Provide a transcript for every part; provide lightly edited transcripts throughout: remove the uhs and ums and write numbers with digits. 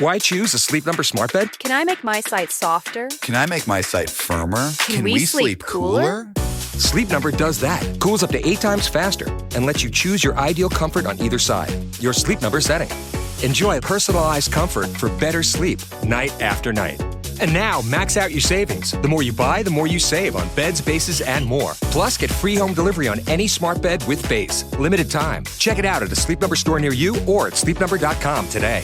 Why choose a Sleep Number smart bed? Can I make my site softer? Can I make my site firmer? Can we sleep cooler? Sleep Number does that. Cools up to 8 times faster and lets you choose your ideal comfort on either side. Your Sleep Number setting. Enjoy personalized comfort for better sleep night after night. And now, max out your savings. The more you buy, the more you save on beds, bases, and more. Plus, get free home delivery on any smart bed with base. Limited time. Check it out at a Sleep Number store near you or at sleepnumber.com today.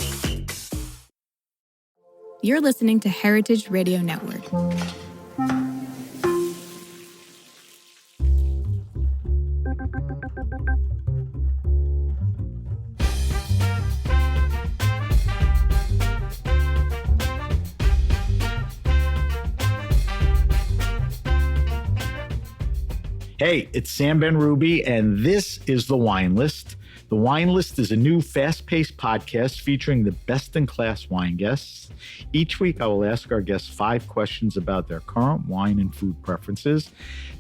You're listening to Heritage Radio Network. Hey, it's Sam Ben Ruby, and this is The Wine List. The Wine List is a new fast-paced podcast featuring the best-in-class wine guests. Each week, I will ask our guests 5 questions about their current wine and food preferences.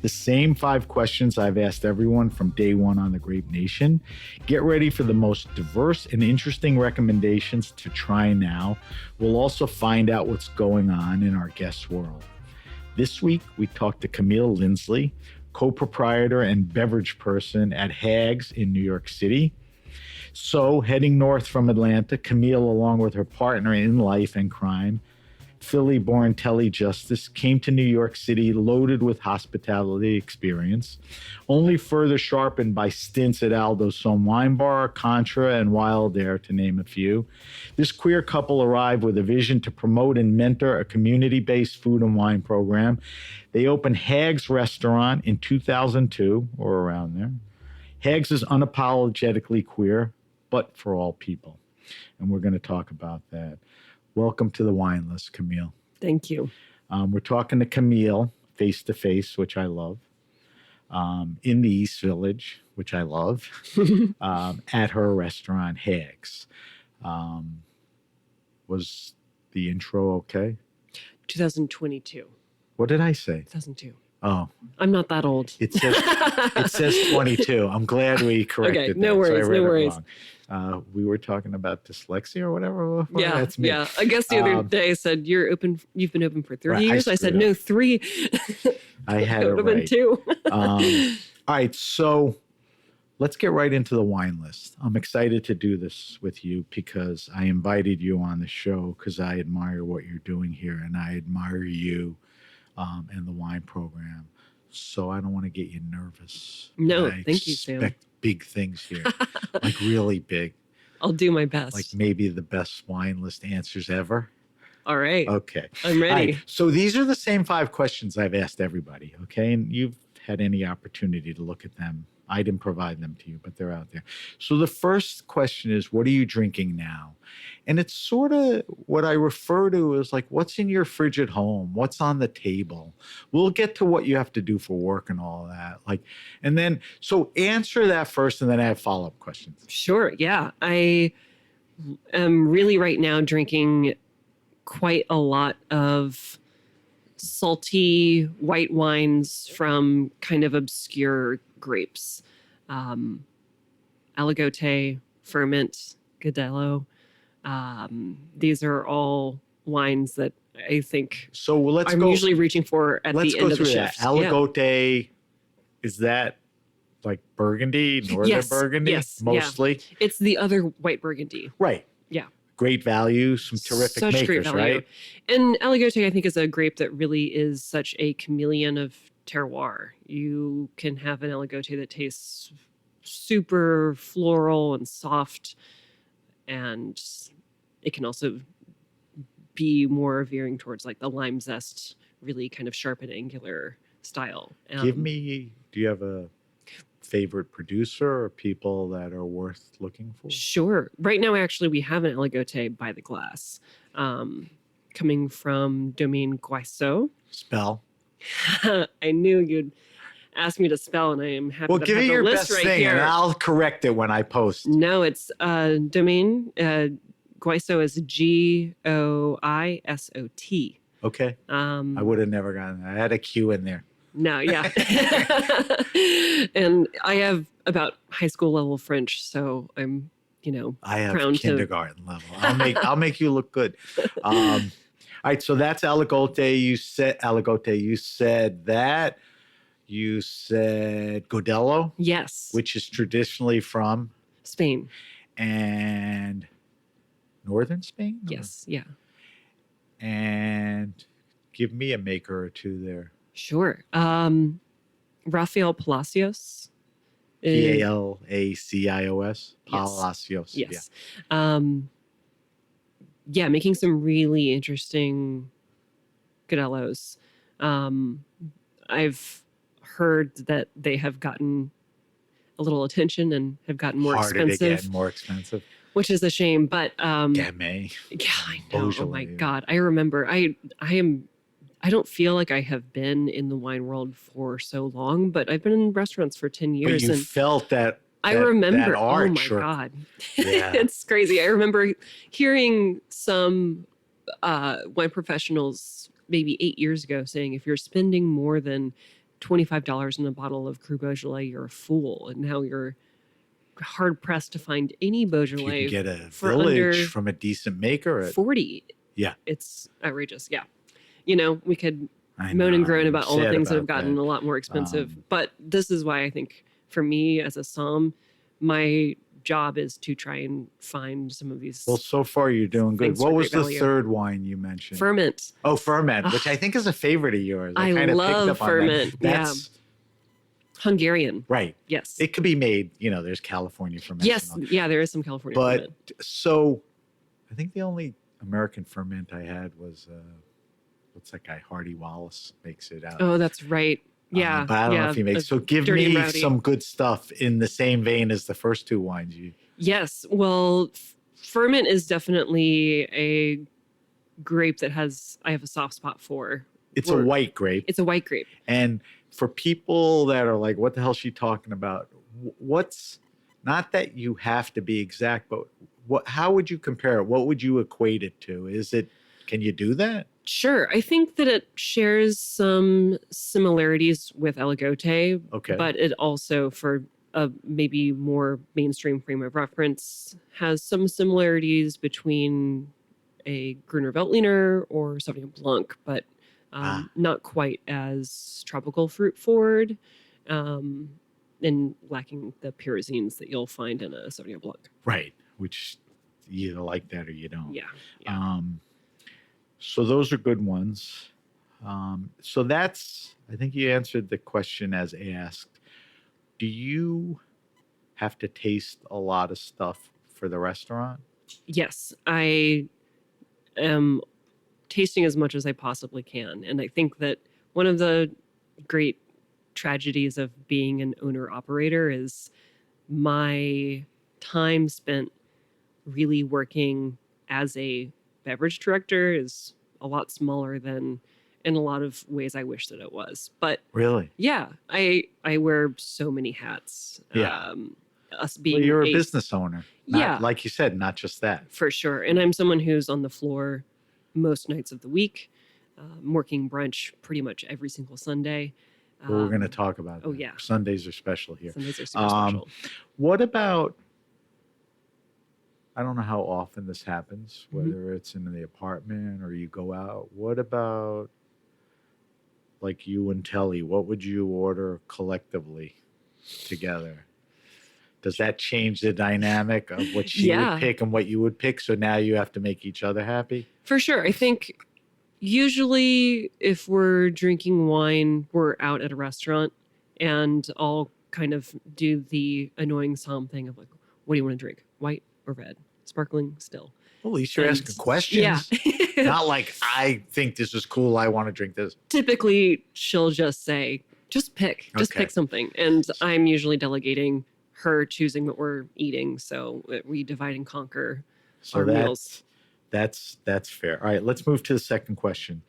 The same 5 questions I've asked everyone from day one on the Grape Nation. Get ready for the most diverse and interesting recommendations to try now. We'll also find out what's going on in our guests' world. This week, we talked to Camille Lindsley, co-proprietor and beverage person at Hags in New York City. So, heading north from Atlanta, Camille, along with her partner in life and crime, Philly-born Telly Justice, came to New York City loaded with hospitality experience, only further sharpened by stints at Aldo Sohm Wine Bar, Contra and Wildair, to name a few. This queer couple arrived with a vision to promote and mentor a community-based food and wine program. They opened Hags restaurant in 2002, or around there. Hags is unapologetically queer, but for all people. And we're going to talk about that. Welcome to The Wine List, Camille. Thank you. We're talking to Camille face-to-face, which I love, in the East Village, which I love, at her restaurant, Hags. Was the intro okay? 2022. What did I say? 2002. Oh. I'm not that old. It says 22. I'm glad we corrected no that. worries, So I read no it worries. wrong. We were talking about dyslexia or whatever. Well, Yeah, that's me. yeah. I guess the other day I said, you've been open for 30 Right, years. I said, no, 3. I had it would have been right. 2. All right, so let's get right into the wine list. I'm excited to do this with you because I invited you on the show because I admire what you're doing here and I admire you and the wine program. So I don't want to get you nervous. No, I thank you, Sam. expect big things here, like really big. I'll do my best. Like maybe the best wine list answers ever. All right. Okay. I'm ready. All right. So these are the same 5 questions I've asked everybody, okay? And you've had any opportunity to look at them. I didn't provide them to you, but they're out there. So the first question is, what are you drinking now? And it's sort of what I refer to as like, what's in your fridge at home? What's on the table? We'll get to what you have to do for work and all of that. Like, and then, so answer that first, and then I have follow-up questions. Sure. Yeah. I am really right now drinking quite a lot of salty white wines from kind of obscure grapes. Aligote, Ferment, Godello. These are all wines that I think So I'm usually reaching for at the end of the shift. Aligote, is that like Burgundy, Northern Burgundy? Yes, mostly? Yeah. It's the other white Burgundy. Right. Yeah. Great value, some terrific Such makers, great value. right? And Aligote, I think, is a grape that really is such a chameleon of terroir. You can have an Aligote that tastes super floral and soft, and it can also be more veering towards like the lime zest, really kind of sharp and angular style. Do you have a favorite producer or people that are worth looking for? Sure. Right now, actually, we have an Aligote by the glass coming from Domaine Guayso. Spell. I knew you'd ask me to spell, and I am happy to Give have me the your list best right thing, here. and I'll correct it when I post. No, it's Domaine Guayso is Goisot. Okay. I would have never gotten that. I had a Q in there. No, yeah. And I have about high school level French, so I'm I have crown to kindergarten level. I'll make you look good. All right, so that's Aligote. You said that. You said Godello, yes, which is traditionally from Spain. and northern Spain. Yes, yeah, And give me a maker or two there. sure. Rafael Palacios. Palacios. Palacios. Yes. Yeah, making some really interesting Godellos. I've heard that they have gotten a little attention and have gotten more Harder expensive, to get, more expensive. which is a shame. But Gamay. yeah, I know. Oh my Beaujolais. God, I remember. I don't feel like I have been in the wine world for so long, but I've been in restaurants for 10 years. But you and felt that. I remember. That arch, oh my or- God. Yeah. It's crazy. I remember hearing some wine professionals maybe 8 years ago saying, if you're spending more than $25 in a bottle of Cru Beaujolais, you're a fool. And now you're hard pressed to find any If Beaujolais you can get a for village under from a decent maker. 40. Yeah. It's outrageous. Yeah. We could I moan and know, groan I'm about all the sad things that have about gotten that. a lot more expensive. But this is why I think for me as a somm, my job is to try and find some of these Well, so far you're doing good. Thanks What for was great the value. third wine you mentioned? ferment. Oh, Ferment, which I think is a favorite of yours. I kinda love picked up on Ferment, that. That's Hungarian. right. Yes. It could be made, there's California ferment. Yes. Yeah, there is some California But ferment. so I think the only American ferment I had was what's that guy? Hardy Wallace makes it out. Oh, that's right. Yeah. But I don't yeah, know if he makes. a So give Dirty and me Rowdy. some good stuff in the same vein as the first two wines you. Yes. Well, ferment is definitely a grape that I have a soft spot for. It's a white grape. It's a white grape. And for people that are like, what the hell is she talking about? What's not that you have to be exact, but how would you compare it? What would you equate it to? Can you do that? Sure. I think that it shares some similarities with Aligote, Okay. but it also, for a maybe more mainstream frame of reference, has some similarities between a Gruner Veltliner or Sauvignon Blanc, but not quite as tropical fruit forward, and lacking the pyrazines that you'll find in a Sauvignon Blanc. Right. Which you either like that or you don't. Yeah. So those are good ones. So I think you answered the question as asked. Do you have to taste a lot of stuff for the restaurant? Yes, I am tasting as much as I possibly can. And I think that one of the great tragedies of being an owner-operator is my time spent really working as a beverage director is a lot smaller than in a lot of ways I wish that it was. But Really? yeah, I wear so many hats. Yeah. Us being Well, you're a business owner. Yeah. Like you said, not just that. For sure. And I'm someone who's on the floor most nights of the week. I'm working brunch pretty much every single Sunday. But we're going to talk about oh, that. yeah. Sundays are special here. Sundays are super special. What about, I don't know how often this happens, Mm-hmm. whether it's in the apartment or you go out. What about like you and Telly? What would you order collectively together? Does that change the dynamic of what she Yeah. would pick and what you would pick? So now you have to make each other happy? For sure. I think usually if we're drinking wine, we're out at a restaurant and I'll kind of do the annoying Psalm thing of like, what do you want to drink? White or red? Sparkling, still. Well, at least you're And- asking questions. Yeah. Not like, I think this is cool. I want to drink this. Typically, she'll just say, just pick Okay. something. And I'm usually delegating her choosing what we're eating. So we divide and conquer So our meals. that's fair. All right, let's move to the second question.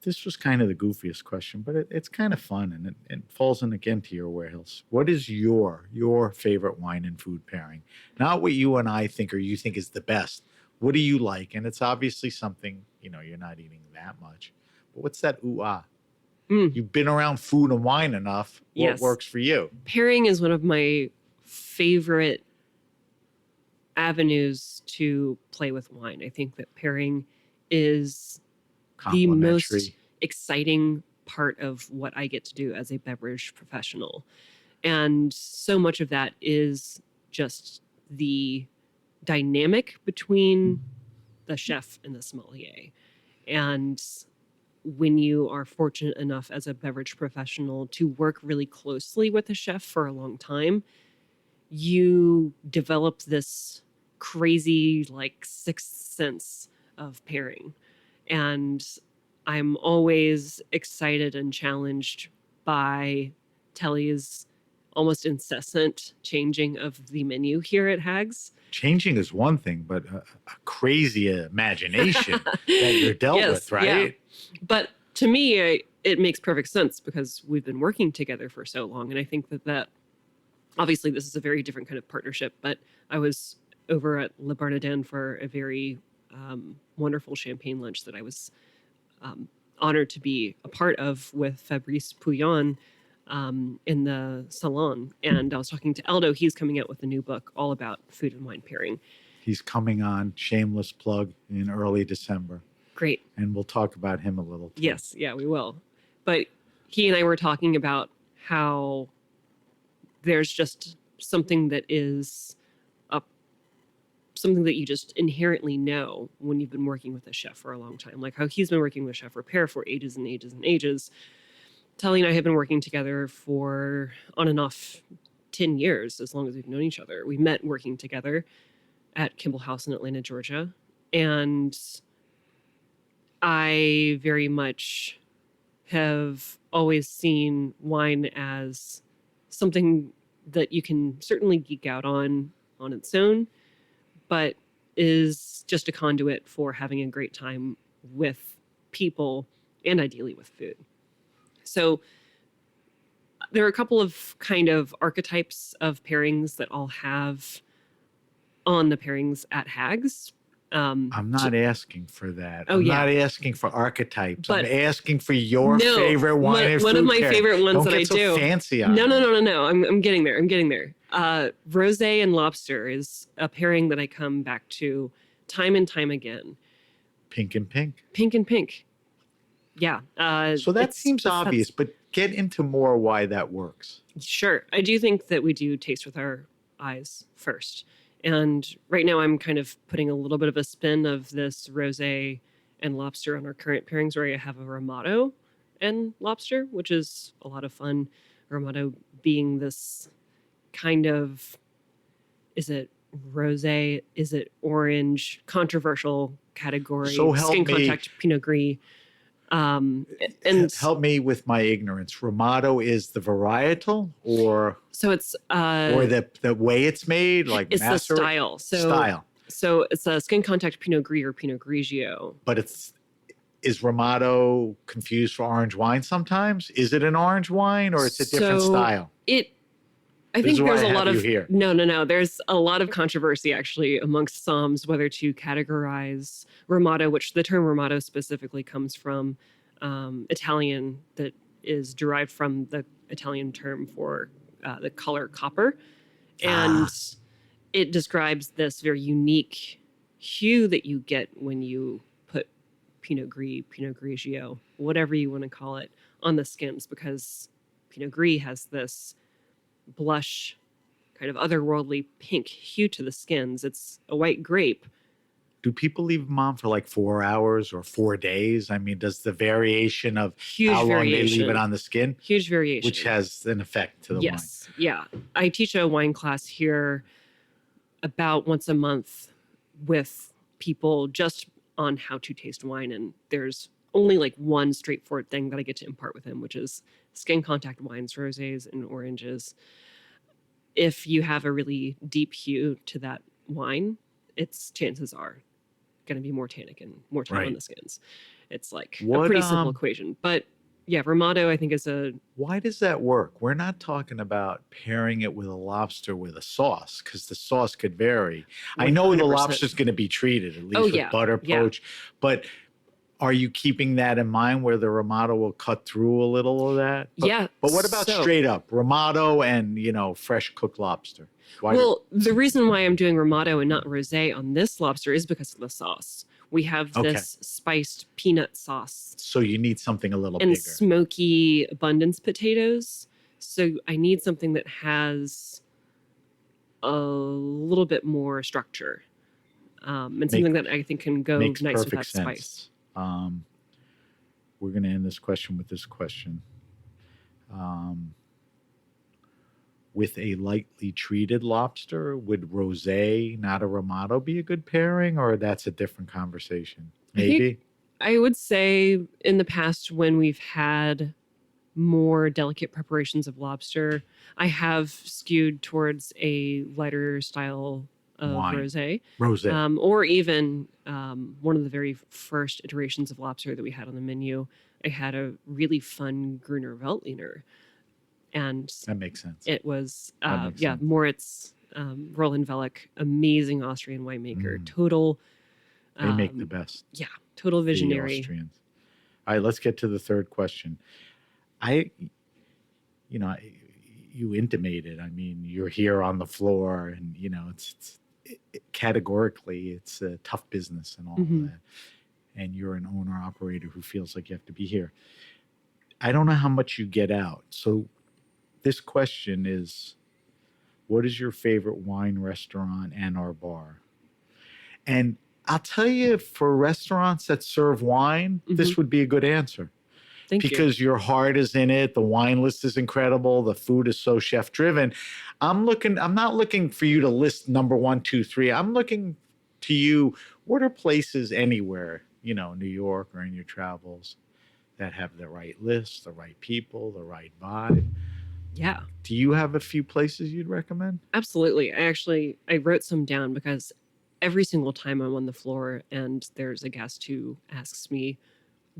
This was kind of the goofiest question, but it's kind of fun, and it falls in again to your warehouse. What is your favorite wine and food pairing? Not what you and I think or you think is the best. What do you like? And it's obviously something, you're not eating that much. But what's that ooh-ah? You've been around food and wine enough. What Yes. works for you? Pairing is one of my favorite avenues to play with wine. I think that pairing is the Complementary. most exciting part of what I get to do as a beverage professional. And so much of that is just the dynamic between the chef and the sommelier. And when you are fortunate enough as a beverage professional to work really closely with a chef for a long time, you develop this crazy, like, sixth sense of pairing. And I'm always excited and challenged by Telly's almost incessant changing of the menu here at Hags. Changing is one thing, but a crazy imagination that you're dealt Yes, with, right? yeah. But to me, it makes perfect sense because we've been working together for so long. And I think that obviously this is a very different kind of partnership, but I was over at Le Barnardin for a very wonderful champagne lunch that I was honored to be a part of with Fabrice Pouillon in the salon. And I was talking to Aldo. He's coming out with a new book all about food and wine pairing. He's coming on, shameless plug, in early December. Great. And we'll talk about him a little too. Yes, yeah, we will. But he and I were talking about how there's just something that is something that you just inherently know when you've been working with a chef for a long time. Like how he's been working with Chef Repair for ages and ages and ages. Telly and I have been working together for on and off 10 years, as long as we've known each other. We met working together at Kimball House in Atlanta, Georgia. And I very much have always seen wine as something that you can certainly geek out on its own, but is just a conduit for having a great time with people and ideally with food. So there are a couple of kind of archetypes of pairings that I'll have on the pairings at Hags. I'm not asking for that. Oh, I'm yeah. not asking for archostypes. But I'm asking for your favorite wine and one food of my pairing. favorite ones Don't that get I so do. fancy on No. it. I'm getting there. I'm getting there. Rosé and lobster is a pairing that I come back to time and time again. Pink and pink. Pink and pink. Yeah. So that seems obvious, but get into more why that works. Sure. I do think that we do taste with our eyes first. And right now I'm kind of putting a little bit of a spin of this rosé and lobster on our current pairings where I have a Ramato and lobster, which is a lot of fun. Ramato being this kind of, is it rosé? Is it orange? Controversial category. So help Skin me. contact Pinot Gris. And Help me with my ignorance. Ramato is the varietal, or so it's or the way it's made, like it's the macer- style. So it's a skin contact Pinot Gris or Pinot Grigio. But is Ramato confused for orange wine sometimes? Is it an orange wine or it's a different So style? I This think is why there's I a have lot you of here. no. There's a lot of controversy actually amongst somms whether to categorize Ramato, which the term Ramato specifically comes from Italian, that is derived from the Italian term for the color copper, and it describes this very unique hue that you get when you put Pinot Gris, Pinot Grigio, whatever you want to call it, on the skins, because Pinot Gris has this blush, kind of otherworldly pink hue to the skins. It's a white grape. Do people leave them on for like 4 hours or 4 days? I mean, does the variation of Huge how long variation. they leave it on the skin, Huge variation. which has an effect to the wine? Yes. Yeah. I teach a wine class here about once a month with people just on how to taste wine. And there's only like one straightforward thing that I get to impart with him, which is skin contact wines, rosés and oranges. If you have a really deep hue to that wine, its chances are going to be more tannic and more time on the skins. It's like a pretty simple equation. But yeah, Ramato, I think, is Why does that work? We're not talking about pairing it with a lobster with a sauce, because the sauce could vary. I know the 100%. lobster's going to be treated, at least Oh, with yeah. butter Yeah. poach, but are you keeping that in mind where the Ramato will cut through a little of that? But what about straight up Ramato and, fresh cooked lobster? The reason why I'm doing Ramato and not rosé on this lobster is because of the sauce. We have this spiced peanut sauce. So you need something a little and bigger. Smoky abundance potatoes. So I need something that has a little bit more structure. And something that I think can go nice with that spice. We're going to end this question with this question. With a lightly treated lobster, would rosé, not a Ramato, be a good pairing, or that's a different conversation? Maybe. I would say in the past when we've had more delicate preparations of lobster, I have skewed towards a lighter style of rosé. Or even one of the very first iterations of lobster that we had on the menu, I had a really fun Gruner Veltliner. And that makes sense. It was, Moritz Roland Velleck, amazing Austrian winemaker, total. They make the best. Yeah, total visionary. The Austrians. All right, let's get to the third question. You intimated. I mean, you're here on the floor, and categorically, it's a tough business and all of that. And you're an owner operator who feels like you have to be here. I don't know how much you get out, so. This question is, what is your favorite wine restaurant and/or bar? And I'll tell you, for restaurants that serve wine, this would be a good answer. Thank you. Because your heart is in it. The wine list is incredible. The food is so chef driven. I'm not looking for you to list number 1, 2, 3. I'm looking to you, what are places anywhere, New York or in your travels, that have the right list, the right people, the right vibe? Yeah. Do you have a few places you'd recommend? Absolutely. I wrote some down because every single time I'm on the floor and there's a guest who asks me,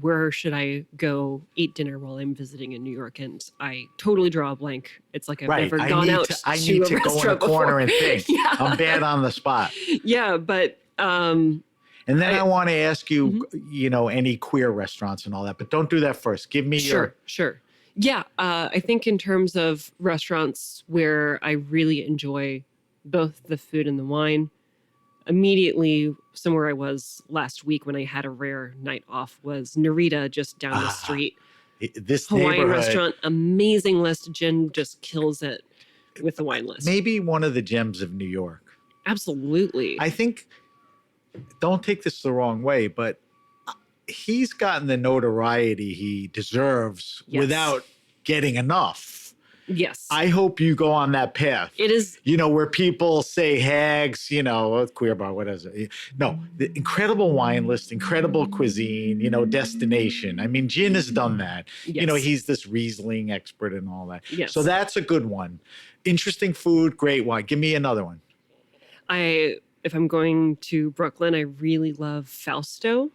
where should I go eat dinner while I'm visiting in New York? And I totally draw a blank. It's like I've never gone out to a restaurant before. I need to go in a corner and think. I'm bad on the spot. Yeah, but... and then I want to ask you, any queer restaurants and all that, but don't do that first. Give me your... Sure. Yeah, I think in terms of restaurants where I really enjoy both the food and the wine, immediately somewhere I was last week when I had a rare night off was Narita, just down the street. This Hawaiian restaurant, amazing list. Jen just kills it with the wine list. Maybe one of the gems of New York. Absolutely. I think, don't take this the wrong way, but he's gotten the notoriety he deserves without getting enough. Yes. I hope you go on that path. It is. Where people say Hags, queer bar, what is it? No, the incredible wine list, incredible cuisine, destination. I mean, Jin has done that. Yes. He's this Riesling expert and all that. Yes. So that's a good one. Interesting food, great wine. Give me another one. If I'm going to Brooklyn, I really love Fausto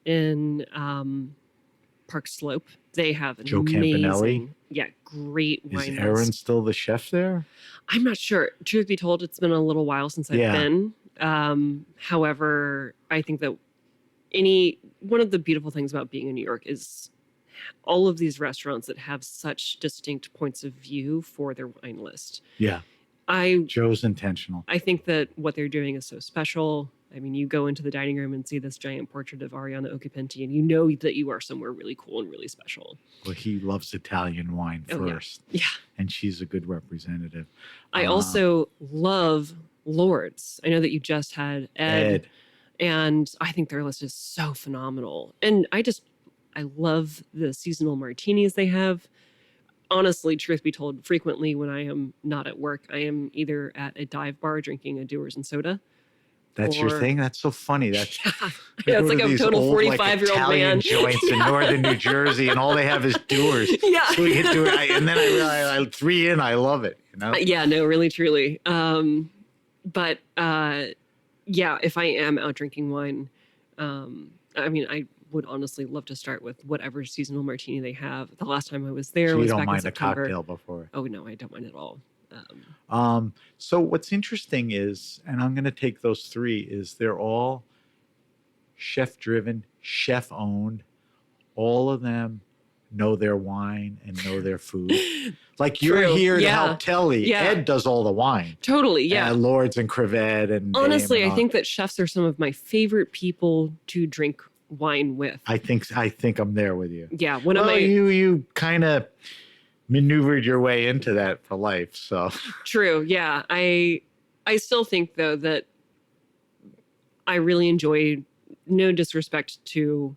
in Park Slope. They have an Joe amazing, Campanelli? great wine Is Aaron list. still the chef there? I'm not sure. Truth be told, it's been a little while since I've been. However, I think that one of the beautiful things about being in New York is all of these restaurants that have such distinct points of view for their wine list. Yeah. Joe's intentional. I think that what they're doing is so special. I mean, you go into the dining room and see this giant portrait of Ariana Occhipenti, and you know that you are somewhere really cool and really special. Well, he loves Italian wine first. Yeah. And she's a good representative. I also love Lord's. I know that you just had Ed. And I think their list is so phenomenal. And I love the seasonal martinis they have. Honestly, truth be told, frequently when I am not at work, I am either at a dive bar drinking a Dewar's and soda. That's your thing? That's so funny. That's it's like a total 45-year-old Italian man. joints in northern New Jersey, and all they have is Dewar's. Yeah. So we get to it, and then I realize 3 in, I love it. Yeah, no, really, truly. But if I am out drinking wine, I would honestly love to start with whatever seasonal martini they have. The last time I was there so was you don't back mind in September. a cocktail before? Oh no, I don't mind at all. So what's interesting is, and I'm going to take those 3, is they're all chef-driven, chef-owned. All of them know their wine and know their food. Like you're True. here to Yeah. help Telly. Yeah. Ed does all the wine. Totally, yeah. Lords and Crevette and Honestly, Dame and I think that chefs are some of my favorite people to drink wine with. I think I'm there with you. Yeah, one Well, of my you kind of maneuvered your way into that for life. So true. Yeah, I still think though that I really enjoy. No disrespect to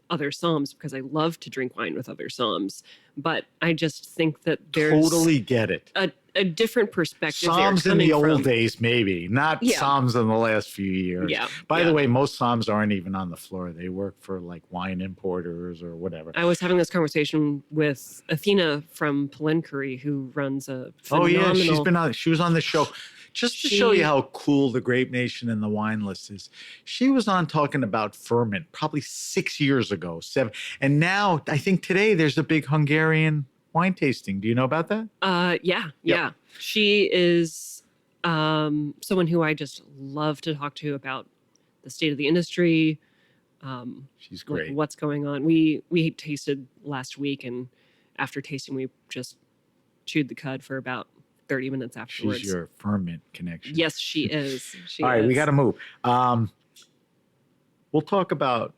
other somms because I love to drink wine with other somms, but I just think that there's totally get it. a different perspective. Psalms in the old from. days, maybe not Yeah. Psalms in the last few years. Yeah. By yeah. the way, most Psalms aren't even on the floor. They work for like wine importers or whatever. I was having this conversation with Athena from Palencurry, who runs a Oh phenomenal. yeah, she was on the show. Just to show you how cool the Grape Nation and the wine list is. She was on talking about ferment probably 6 years ago, 7. And now I think today there's a big Hungarian wine tasting. Do you know about that? Yeah. She is someone who I just love to talk to about the state of the industry. She's Like great. what's going on. We tasted last week, and after tasting, we just chewed the cud for about 30 minutes afterwards. She's your ferment connection. Yes, she is. She All right, is. we got to move. We'll talk about,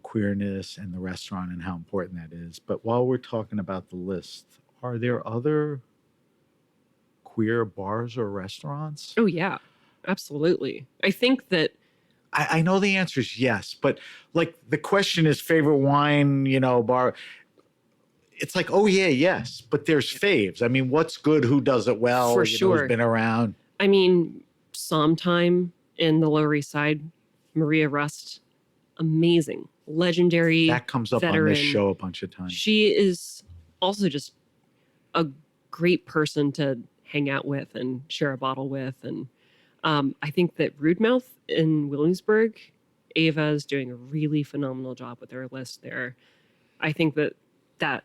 queerness and the restaurant and how important that is. But while we're talking about the list, are there other queer bars or restaurants? Oh, yeah, absolutely. I think that I know the answer is yes, but like the question is favorite wine, bar. It's like, oh yeah, yes, but there's faves. I mean, what's good? Who does it well? For Who's sure. been around. I mean, Sometime in the Lower East Side, Maria Rust, amazing, legendary. That comes up veteran. on this show a bunch of times. She is also just a great person to hang out with and share a bottle with. And I think that Rudemouth in Williamsburg, Ava is doing a really phenomenal job with their list there. I think that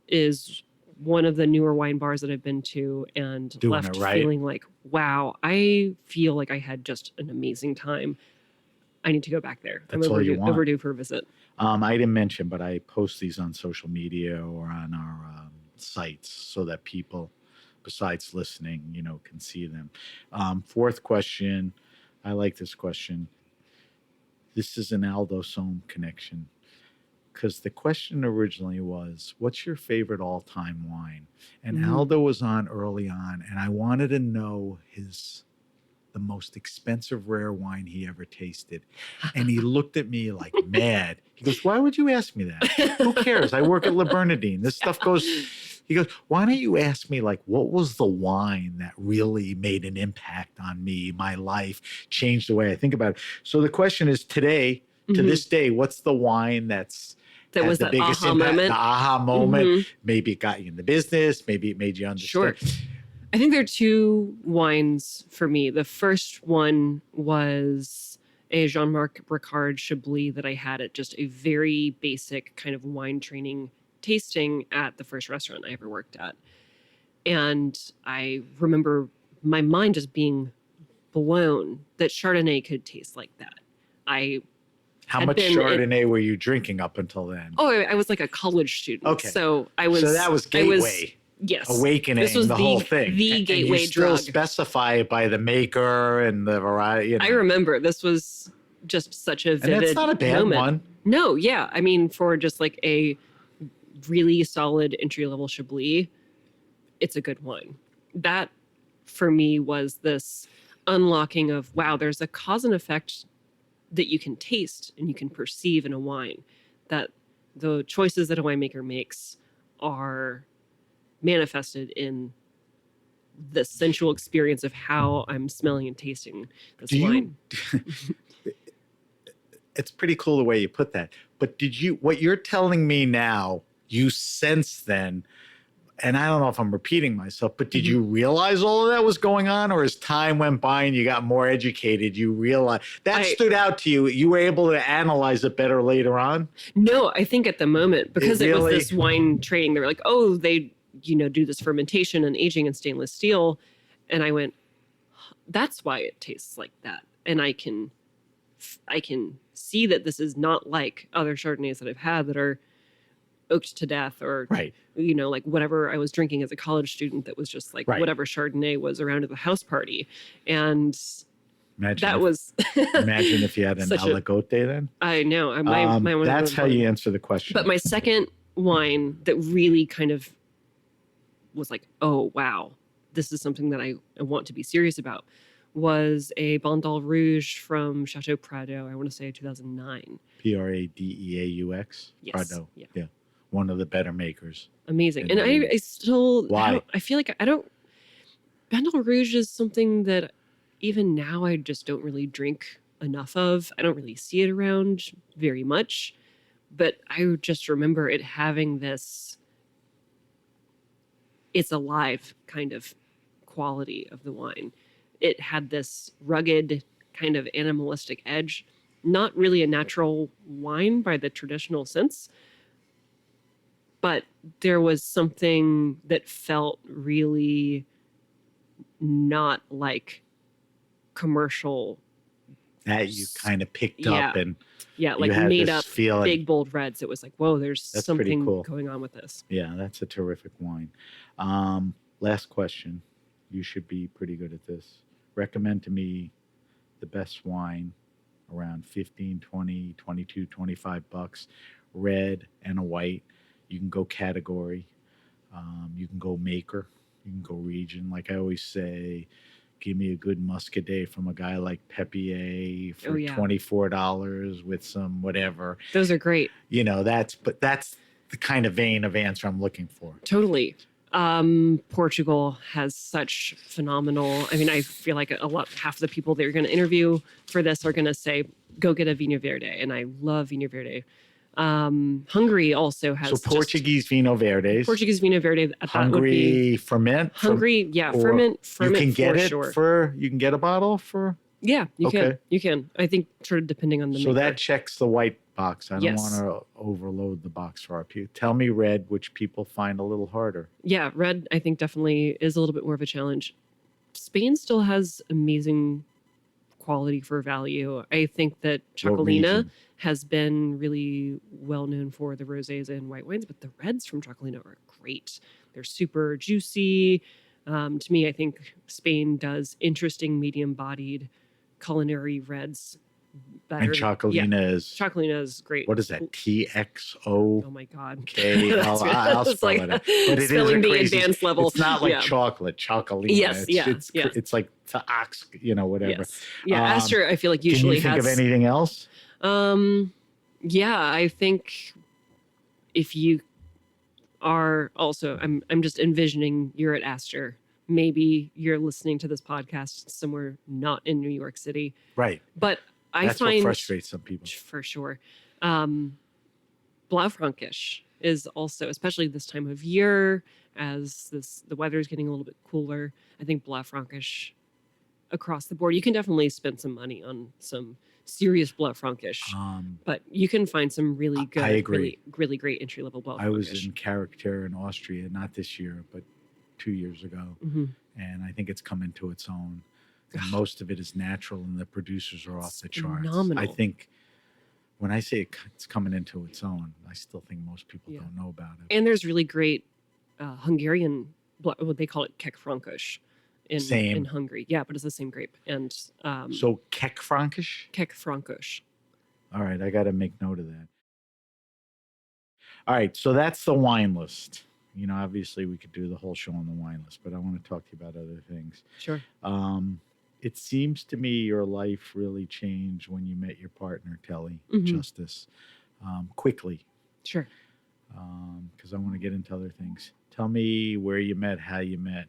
is one of the newer wine bars that I've been to and Doing left it right. feeling like, wow, I feel like I had just an amazing time. I need to go back there. That's all you want. Overdue for a visit. I didn't mention, but I post these on social media or on our sites so that people, besides listening, can see them. Fourth question. I like this question. This is an Aldo Sohm connection. Because the question originally was, what's your favorite all-time wine? And Aldo was on early on, and I wanted to know the most expensive rare wine he ever tasted. And he looked at me like mad. He goes, why would you ask me that? Who cares? I work at Le Bernardin. This stuff goes... He goes, why don't you ask me, like, what was the wine that really made an impact on me, my life, changed the way I think about it? So the question is today, to this day, what's the wine that was the that biggest aha impact, moment. the aha moment? Maybe it got you in the business. Maybe it made you understand. Sure. I think there are two wines for me. The first one was a Jean-Marc Ricard Chablis that I had at just a very basic kind of wine training tasting at the first restaurant I ever worked at. And I remember my mind just being blown that Chardonnay could taste like that. How had much been Chardonnay were you drinking up until then? Oh, I was like a college student. Okay. So that was gateway. Yes. Awakening, This was the whole thing. The And gateway you still drug. specify it by the maker and the variety. I remember this was just such a vivid And that's not a bad moment. one. No, yeah. I mean, for just like a really solid entry-level Chablis, it's a good wine. That, for me, was this unlocking of, wow, there's a cause and effect that you can taste and you can perceive in a wine, that the choices that a winemaker makes are manifested in the sensual experience of how I'm smelling and tasting this wine. It's pretty cool the way you put that. But what you're telling me now, you sense then, and I don't know if I'm repeating myself, but did you realize all of that was going on? Or as time went by and you got more educated, you realized that stood out to you? You were able to analyze it better later on? No, I think at the moment, because it was really- this wine training, they were like, oh, they, do this fermentation and aging in stainless steel. And I went, that's why it tastes like that. And I can I can see that this is not like other Chardonnays that I've had that are oaked to death or, Right. you know, like whatever I was drinking as a college student that was just like Right. whatever Chardonnay was around at the house party. And Imagine that if, was imagine if you had an such a- Aligote then. I know. My That's how you answer the question. But my second wine that really kind of was like, oh, wow, this is something that I want to be serious about was a Bandol Rouge from Chateau Prado. I want to say 2009. Pradeaux. Yes. Prado. Yeah. One of the better makers. Amazing. And And I still, Why? I feel like Bandol Rouge is something that even now I just don't really drink enough of. I don't really see it around very much. But I just remember it having this, it's alive kind of quality of the wine. It had this rugged kind of animalistic edge, not really a natural wine by the traditional sense, but there was something that felt really not like commercial. That you kind of picked up and Yeah, like you had made this up feeling. big bold reds. It was like, whoa, there's That's pretty something cool. going on with this. Yeah, that's a terrific wine. Last question. You should be pretty good at this. Recommend to me the best wine around 15, 20, 22, 25 bucks, red and a white. You can go category. You can go maker. You can go region. Like I always say, give me a good Muscadet from a guy like Pepier for $24 with some whatever. Those are great. You know, that's the kind of vein of answer I'm looking for. Totally. Portugal has such phenomenal, I mean, I feel like half the people that you're going to interview for this are going to say, go get a Vinho Verde. And I love Vinho Verde. Hungary also has Portuguese Vinho Verdes. Portuguese Vinho Verde. Hungary ferment. Ferment. You can get it sure. you can get a bottle for. Yeah, you Okay. can. You can. I think sort of depending on the So maker. that checks the white box. I don't Yes. want to overload the box for our people. Tell me red, which people find a little harder. Yeah, red I think definitely is a little bit more of a challenge. Spain still has amazing quality for value. I think that What Chocolina region? has been really well known for the rosés and white wines, but the reds from Chocolina are great. They're super juicy. To me, I think Spain does interesting medium-bodied culinary reds better. And Chocolina is, Chocolina is great. what is that? TXO? Oh my God. Okay, That's I'll it's spell like it out. But it is a spelling bee crazy, advanced level. It's not like Yeah. chocolate, Chocolina. Yes, It's like to ox, whatever. Yes. Yeah, Um, Aster, I feel like Can usually you think has of anything else? Yeah, I think if you are also, I'm just envisioning you're at Aster. Maybe you're listening to this podcast somewhere not in New York City, Right. but I That's find what frustrates some people. for sure. Blaufränkisch is also, especially this time of year, as the weather is getting a little bit cooler. I think Blaufränkisch across the board, you can definitely spend some money on some serious Blaufränkisch, but you can find some really good, I agree. really, really great entry level Blaufränkisch. I was in character in Austria, not this year, but 2 years ago. Mhm. And I think it's come into its own. And most of it is natural and the producers are off the charts. phenomenal. I think when I say it's coming into its own, I still think most people Yeah. don't know about it. And there's really great Hungarian, what they call it, Kekfrankisch Same. in Hungary. Yeah, but it's the same grape. And So Kekfrankisch? Kekfrankisch. All right, I got to make note of that. All right, so that's the wine list. Obviously we could do the whole show on the wine list, but I want to talk to you about other things. Sure. It seems to me your life really changed when you met your partner, Telly Mhm. Justice, quickly, Sure. because I want to get into other things. Tell me where you met, how you met,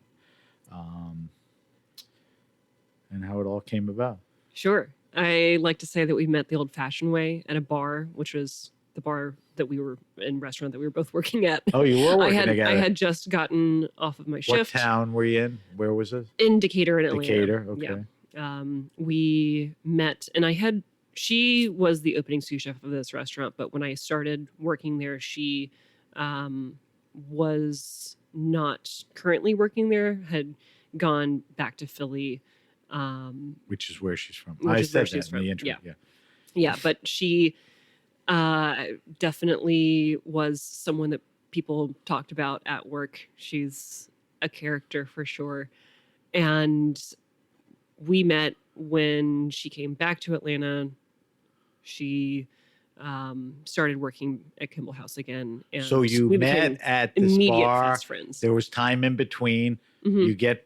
and how it all came about. Sure. I like to say that we met the old fashioned way at a bar, which was the bar that we were in restaurant that we were both working at. Oh, you were working I together. had just gotten off of my What shift town were you in? Where was it? in Decatur in Atlanta. Decatur. Okay. Yeah. We met and she was the opening sous chef of this restaurant, but when I started working there, she was not currently working there, had gone back to Philly. Which is where she's from. Which I is where said she's that in the from, intro. yeah. Yeah, but she definitely was someone that people talked about at work. She's a character for sure. And we met when she came back to Atlanta. She started working at Kimball House again. And So you we met became at this immediate bar. fast friends. There was time in between. Mhm.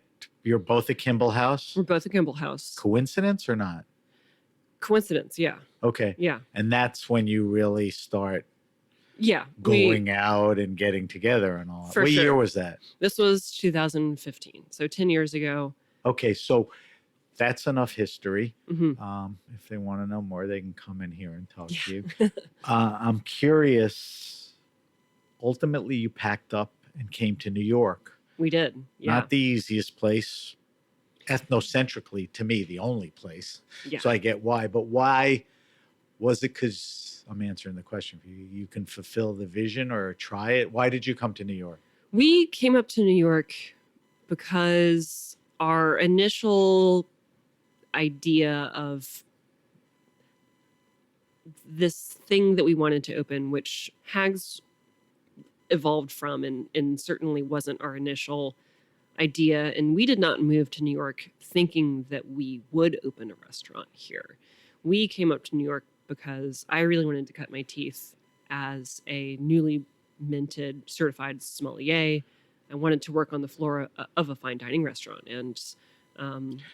You're both at Kimball House. We're both at Kimball House. Coincidence or not? Coincidence, yeah. Okay. Yeah. And that's when you really start Yeah. going out and getting together and all. For What year sure. was that? This was 2015, so 10 years ago. Okay, so that's enough history. Mhm. If they want to know more, they can come in here and talk to you. Yeah. I'm curious. Ultimately, you packed up and came to New York. We did. Yeah. Not the easiest place. Ethnocentrically, to me, the only place. Yeah. So I get why. But why was it? Because I'm answering the question for you. You can fulfill the vision or try it. Why did you come to New York? We came up to New York because our initial idea of this thing that we wanted to open, which Hags evolved from and certainly wasn't our initial idea. And we did not move to New York thinking that we would open a restaurant here. We came up to New York because I really wanted to cut my teeth as a newly minted certified sommelier. I wanted to work on the floor of a fine dining restaurant. And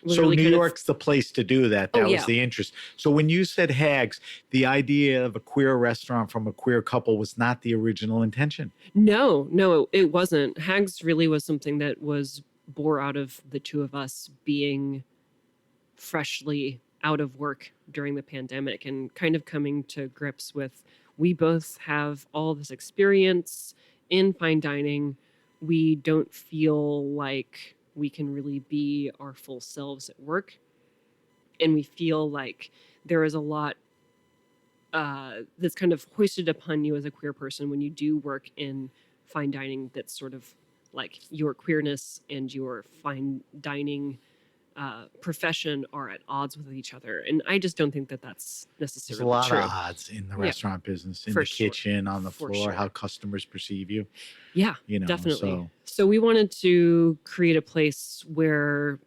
was So really New kind of- York's the place to do that. That Oh, was yeah. the interest. So when you said Hags, the idea of a queer restaurant from a queer couple was not the original intention. No, it wasn't. Hags really was something that was bore out of the two of us being freshly out of work during the pandemic and kind of coming to grips with we both have all this experience in fine dining. We don't feel like we can really be our full selves at work. And we feel like there is a lot that's kind of hoisted upon you as a queer person when you do work in fine dining that's sort of like your queerness and your fine dining profession are at odds with each other. And I just don't think that that's There's necessarily a lot true. of odds in the restaurant business, in For the sure. kitchen, on the For floor, sure. how customers perceive you. Yeah, You know, definitely. So we wanted to create a place where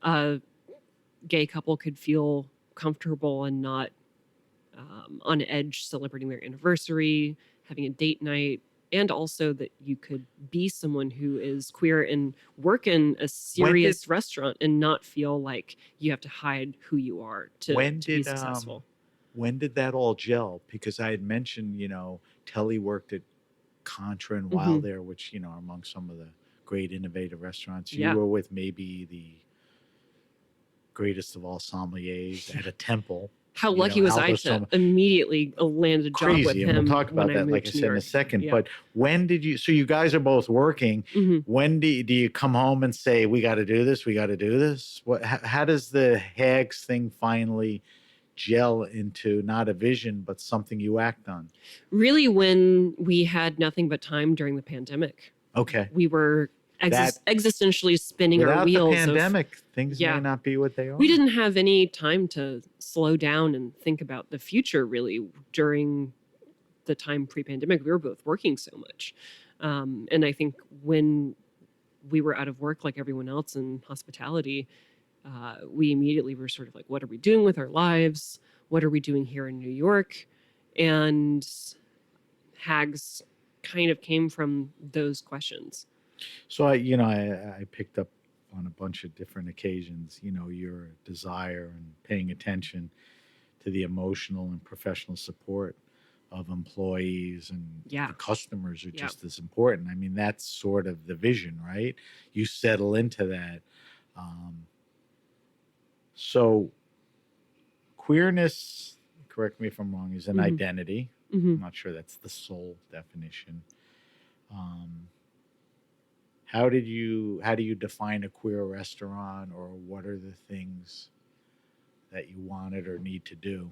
a gay couple could feel comfortable and not on edge celebrating their anniversary, having a date night, and also that you could be someone who is queer and work in a serious restaurant and not feel like you have to hide who you are to be successful. When did that all gel? Because I had mentioned, Telly worked at Contra and Mhm. Wildair, which, are among some of the great innovative restaurants. You Yeah. were with maybe the greatest of all sommeliers at a temple. How lucky was I Aldo to Sohm- immediately land a job with Crazy. him? And we'll talk about when I that, like moved I to said, New in a York. second. Yeah. But when did you, so you guys are both working. Mhm. When do you come home and say, we got to do this? We got to do this? How does the Hags thing finally gel into not a vision, but something you act on? Really, when we had nothing but time during the pandemic, Okay. we were That- existentially spinning our Without the wheels. pandemic, things Yeah. may not be what they are. We didn't have any time to slow down and think about the future really during the time pre-pandemic. We were both working so much. And I think when we were out of work like everyone else in hospitality, we immediately were sort of like, what are we doing with our lives? What are we doing here in New York? And Hags kind of came from those questions. So I picked up on a bunch of different occasions, your desire and paying attention to the emotional and professional support of employees and Yeah. the customers are Yeah. just as important. I mean, that's sort of the vision, right? You settle into that. So queerness, correct me if I'm wrong, is an Mhm. identity. Mhm. I'm not sure that's the sole definition. How do you define a queer restaurant, or what are the things that you wanted or need to do,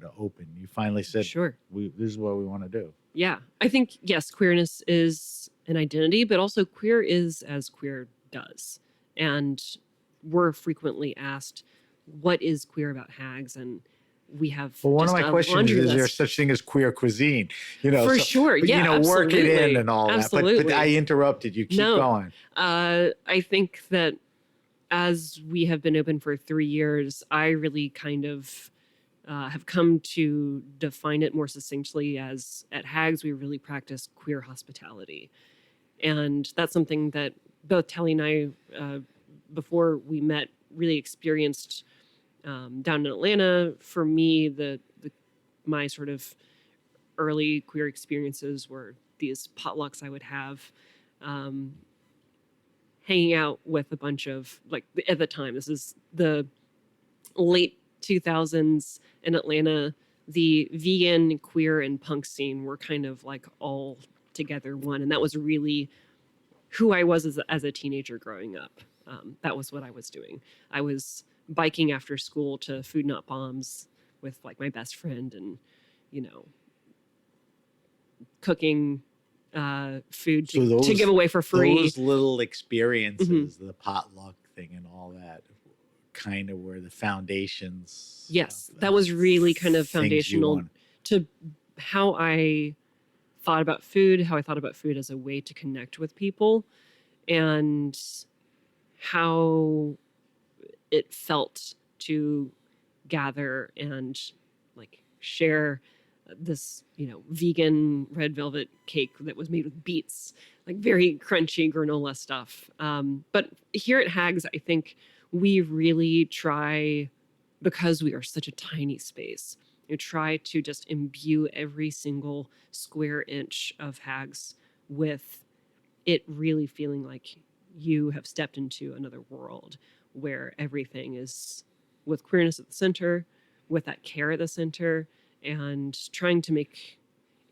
to open? You finally said, Sure. this is what we want to do. Yeah. I think, yes, queerness is an identity, but also queer is as queer does. And we're frequently asked, what is queer about Hags? And we have. Well, one of just my a questions laundry is there list. such thing as queer cuisine? You know, For so- sure, but, yeah, you know, work it in absolutely. and all that. Absolutely. But I interrupted you. Keep No. going. I think that as we have been open for 3 years, I really kind of have come to define it more succinctly as at Hags, we really practice queer hospitality. And that's something that both Telly and I, before we met, really experienced down in Atlanta. For me, my sort of early queer experiences were these potlucks I would have, hanging out with a bunch of, like, at the time, this is the late 2000s in Atlanta, the vegan, queer, and punk scene were kind of like all together one. And that was really who I was as a teenager growing up. That was what I was doing. I was biking after school to Food Not Bombs with like my best friend and, you know, cooking food to give away for free. Those little experiences, the potluck thing and all that, kind of were the foundations. Yes, that was really kind of things you foundational want. to how I thought about food, how I thought about food as a way to connect with people, and how it felt to gather and like share this, you know, vegan red velvet cake that was made with beets, like very crunchy granola stuff. But here at Hags, I think we really try, because we are such a tiny space, you try to just imbue every single square inch of Hags with it really feeling like you have stepped into another world where everything is with queerness at the center, with that care at the center, and trying to make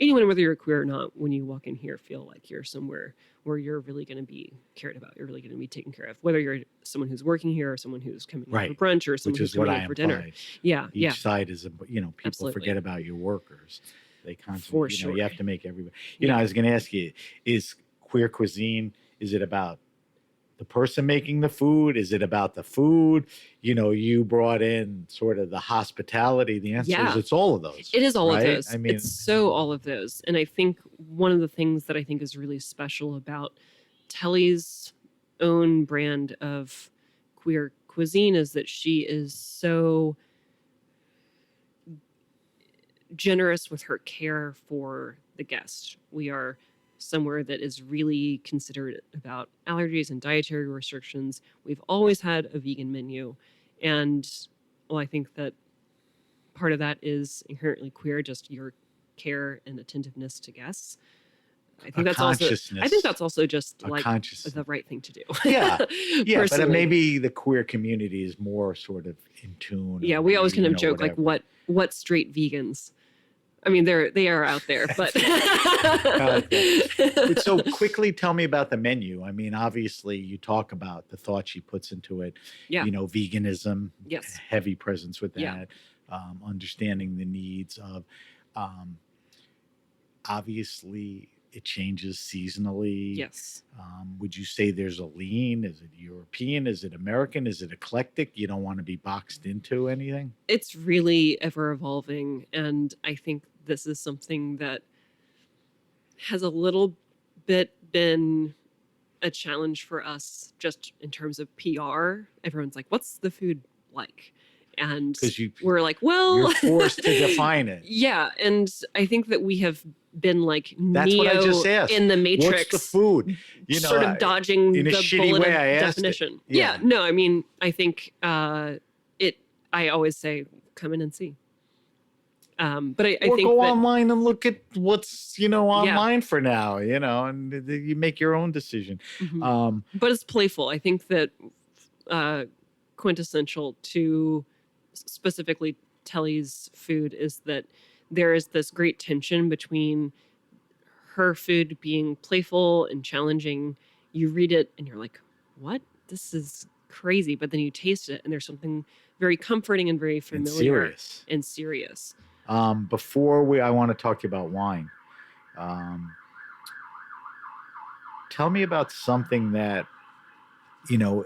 anyone, whether you're queer or not, when you walk in here, feel like you're somewhere where you're really going to be cared about. You're really going to be taken care of, whether you're someone who's working here or someone who's coming in for brunch or someone Which who's is what coming I in for dinner. implied. Yeah, Each side is, you know, people Absolutely. forget about your workers. They constantly, For you know, sure. you have to make everybody. You know, I was going to ask you, is queer cuisine, is it about the person making the food? Is it about the food? You know, you brought in sort of the hospitality. The answer is it's all of those. It is all of right? those. I mean, it's so all of those. And I think one of the things that I think is really special about Telly's own brand of queer cuisine is that she is so generous with her care for the guest. We are somewhere that is really considerate about allergies and dietary restrictions. We've always had a vegan menu. And well, I think that part of that is inherently queer, just your care and attentiveness to guests. I think that's also just like the right thing to do. Yeah. Yeah. But Personally. maybe the queer community is more sort of in tune. Yeah, or, we always kind you of know, joke whatever. like what straight vegans. I mean, they are out there, but But so quickly tell me about the menu. I mean, obviously you talk about the thought she puts into it, Yeah. you know, veganism, Yes. heavy presence with that, Yeah. Understanding the needs of, obviously it changes seasonally. Yes. Would you say there's a lean? Is it European? Is it American? Is it eclectic? You don't want to be boxed into anything? It's really ever evolving. And I think this is something that has a little bit been a challenge for us just in terms of PR. Everyone's like, what's the food like? And 'Cause we're like, well, You're forced to define it. yeah. And I think that we have been like That's Neo what I just asked. in the Matrix. What's the food? You know, sort of dodging in a the shitty bullet way, of I asked it. definition. Yeah. No, I mean, I think I always say, come in and see. But I or think go that, online and look at what's, you know, online for now, you know, and you make your own decision. Mhm. But it's playful. I think that quintessential to specifically Telly's food is that there is this great tension between her food being playful and challenging. You read it and you're like, what? This is crazy. But then you taste it and there's something very comforting and very familiar and serious. Before I want to talk to you about wine. Tell me about something that, you know,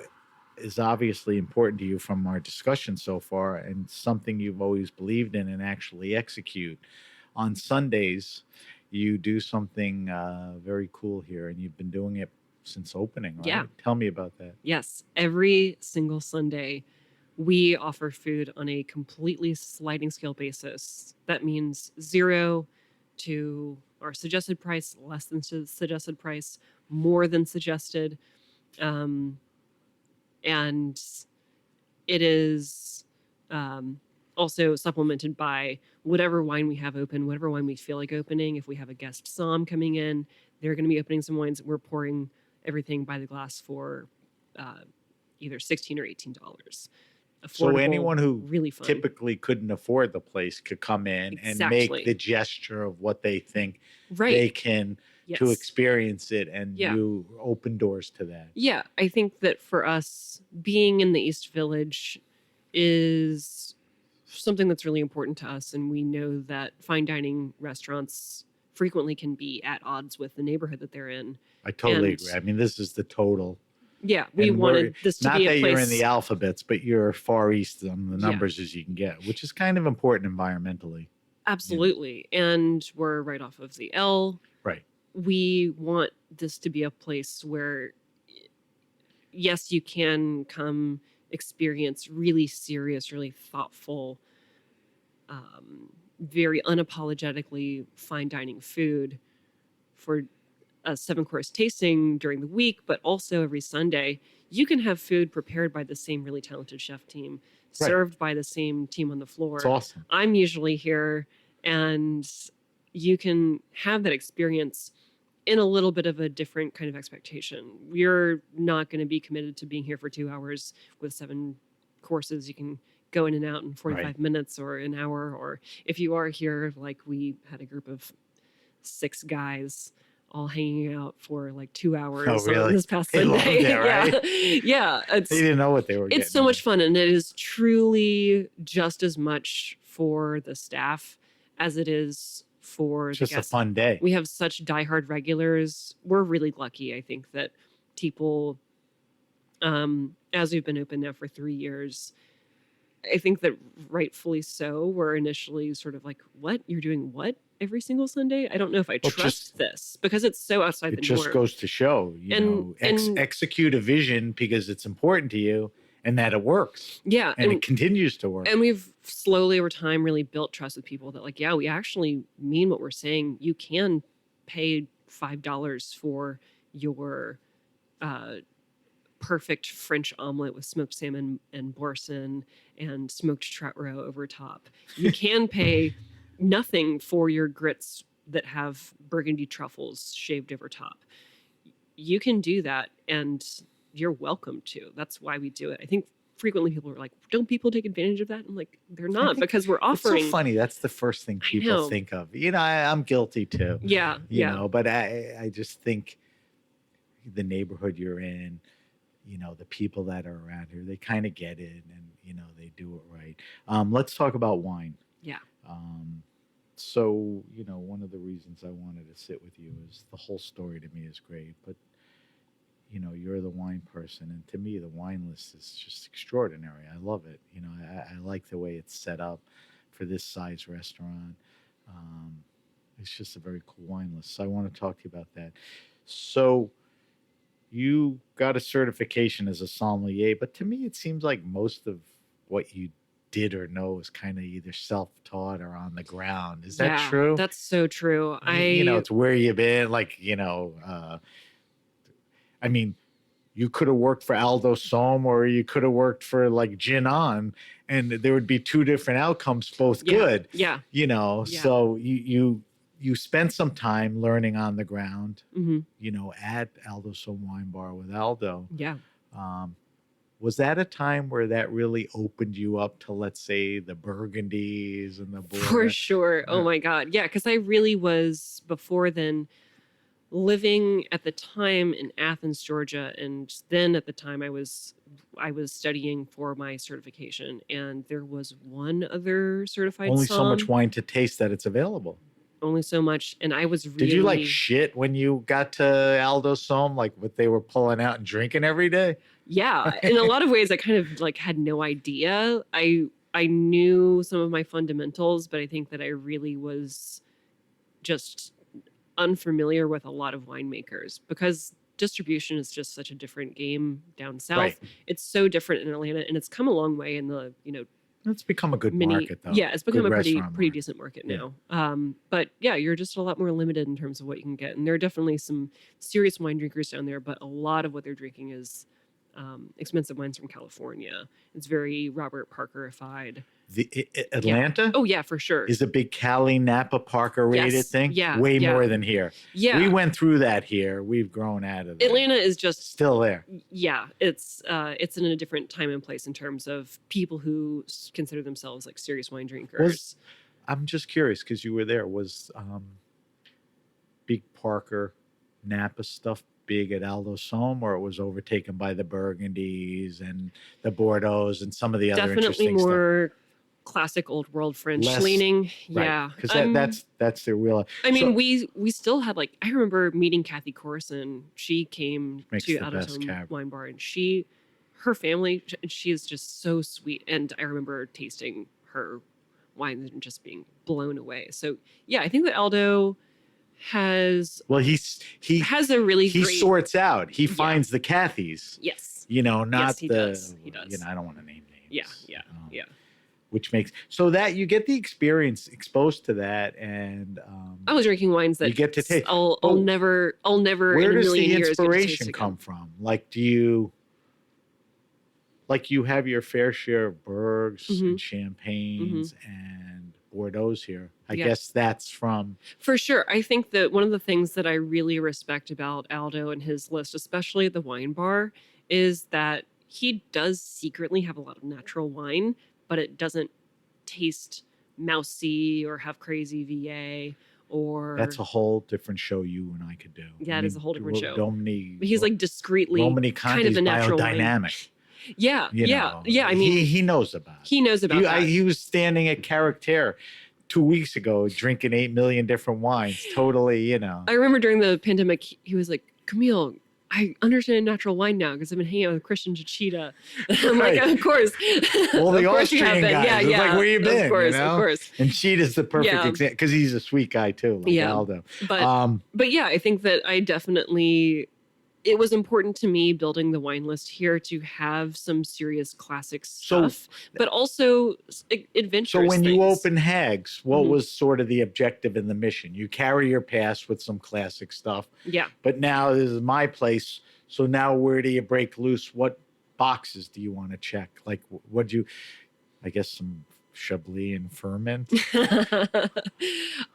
is obviously important to you from our discussion so far, and something you've always believed in and actually execute. On Sundays, you do something very cool here, and you've been doing it since opening, right? Yeah. Tell me about that. Yes, every single Sunday, we offer food on a completely sliding scale basis. That means 0 to our suggested price, less than suggested price, more than suggested. And it is also supplemented by whatever wine we have open, whatever wine we feel like opening. If we have a guest som coming in, they're going to be opening some wines. We're pouring everything by the glass for either $16 or $18. So anyone who really fun. typically couldn't afford the place could come in and make the gesture of what they think they can to experience it, and you open doors to that. Yeah, I think that for us, being in the East Village is something that's really important to us, and we know that fine dining restaurants frequently can be at odds with the neighborhood that they're in. I totally agree. I mean, this is the total. Yeah, we wanted this to be a place. Not that you're in the alphabets, but you're far east on the numbers as you can get, which is kind of important environmentally. Absolutely. And we're right off of the L. Right. We want this to be a place where, yes, you can come experience really serious, really thoughtful, very unapologetically fine dining food for a 7-course tasting during the week, but also every Sunday. You can have food prepared by the same really talented chef team, served by the same team on the floor. It's awesome. I'm usually here, and you can have that experience in a little bit of a different kind of expectation. You're not going to be committed to being here for 2 hours with 7 courses. You can go in and out in 45 minutes or an hour. Or if you are here, like we had a group of 6 guys all hanging out for like 2 hours on this past Sunday. It, right? Yeah. They didn't know what they were getting. It's so much fun, and it is truly just as much for the staff as it is for the guests. Just a fun day. We have such diehard regulars. We're really lucky, I think, that people, as we've been open now for 3 years, I think that rightfully so, we're initially sort of like, what? You're doing what every single Sunday? I don't know if I trust this, because it's so outside the norm. It just goes to show, execute a vision because it's important to you, and that it works. Yeah. And it continues to work. And we've slowly over time really built trust with people that, like, yeah, we actually mean what we're saying. You can pay $5 for your perfect French omelet with smoked salmon and boursin and smoked trout roe over top. You can pay nothing for your grits that have burgundy truffles shaved over top. You can do that, and you're welcome to. That's why we do it. I think frequently people are like, don't people take advantage of that? I'm like, they're not, because we're offering. It's so funny. That's the first thing people think of. I'm guilty too. Yeah. You know, but I just think the neighborhood you're in, the people that are around here, they kind of get it, and, they do it right. Let's talk about wine. Yeah. So, one of the reasons I wanted to sit with you is the whole story to me is great, but you're the wine person, and to me, the wine list is just extraordinary. I love it. I like the way it's set up for this size restaurant. It's just a very cool wine list. So I want to talk to you about that. So you got a certification as a sommelier, but to me, it seems like most of what you did or know is kind of either self-taught or on the ground. Is that true? That's so true. It's where you've been, I mean, you could have worked for Aldo Sohm, or you could have worked for like Gin On, and there would be 2 different outcomes, both good. Yeah. So you spent some time learning on the ground, at Aldo Sohm Wine Bar with Aldo. Yeah. Was that a time where that really opened you up to, let's say, the Burgundies and the For sure. Oh my God. Yeah. Because I really was, before then, living at the time in Athens, Georgia, and then at the time I was studying for my certification, and there was one other certified only som. so much wine to taste that it's available. only so much. And I was really... Did you like shit when you got to Aldo Sohm, like what they were pulling out and drinking every day? Yeah. In a lot of ways, I kind of like had no idea. I knew some of my fundamentals, but I think that I really was just unfamiliar with a lot of winemakers because distribution is just such a different game down south. Right. It's so different in Atlanta, and it's come a long way in the, It's become a good market, though. Yeah, it's become Good a pretty restaurant market. decent market Yeah. now. But yeah, you're just a lot more limited in terms of what you can get. And there are definitely some serious wine drinkers down there, but a lot of what they're drinking is expensive wines from California. It's very Robert Parker-ified. Atlanta? Yeah. Oh, yeah, for sure. Is a big Cali Napa Parker rated Yes. thing? Yeah, Way yeah. more than here. Yeah. We went through that here. We've grown out of it. Atlanta is just... Still there. Yeah, it's in a different time and place in terms of people who consider themselves like serious wine drinkers. I'm just curious because you were there. Was big Parker Napa stuff big at Aldo Sohm, or it was overtaken by the Burgundies and the Bordeaux's and some of the other Definitely interesting more classic old world French Less- leaning. Right. Yeah, Because that's their real. I mean, So- we still had like, I remember meeting Kathy Corson. She came Makes to the Aldo best Sohm cab. Wine Bar, and her family, she is just so sweet. And I remember tasting her wines and just being blown away. So yeah, I think that Aldo has Well, he has a really he great... sorts out. He finds the Cathys. Yes. Not Yes, he the. does. He does. I don't want to name names. Yeah. Which makes so that you get the experience exposed to that, and I was drinking wines that you get to taste. I'll But never where in a does million the years get to taste inspiration again. come from? Like, do you you have your fair share of Bergs Mhm. and Champagnes and Bordeaux's here? I Yeah. guess that's from For sure. I think that one of the things that I really respect about Aldo and his list, especially at the wine bar, is that he does secretly have a lot of natural wine, but it doesn't taste mousy or have crazy VA or... that's a whole different show you and I could do. Yeah, it is a whole different show. Domini, He's like discreetly Romani kind of Conti's a natural wine. biodynamic. Yeah, you yeah, know. yeah. I mean, he knows about it. he knows about that. He was standing at Caractère 2 weeks ago, drinking 8 million different wines. Totally, I remember during the pandemic, he was like, Camille, I understand natural wine now because I've been hanging out with Christian Chachita. I'm Right. like, of course. Well, the Of course you Austrian have been. guys. Yeah, It's yeah. like, where you been? Of course, you know? of course. And Cheetah's the perfect Yeah. example because he's a sweet guy too, like Yeah. Aldo. But but yeah, I think that I definitely... It was important to me building the wine list here to have some serious classic stuff, but also adventurous So when you things. open Hags, what Mhm. was sort of the objective and the mission? You carry your past with some classic stuff, Yeah. but now this is my place. So now where do you break loose? What boxes do you want to check? Like what do you, I guess some Chablis and ferment?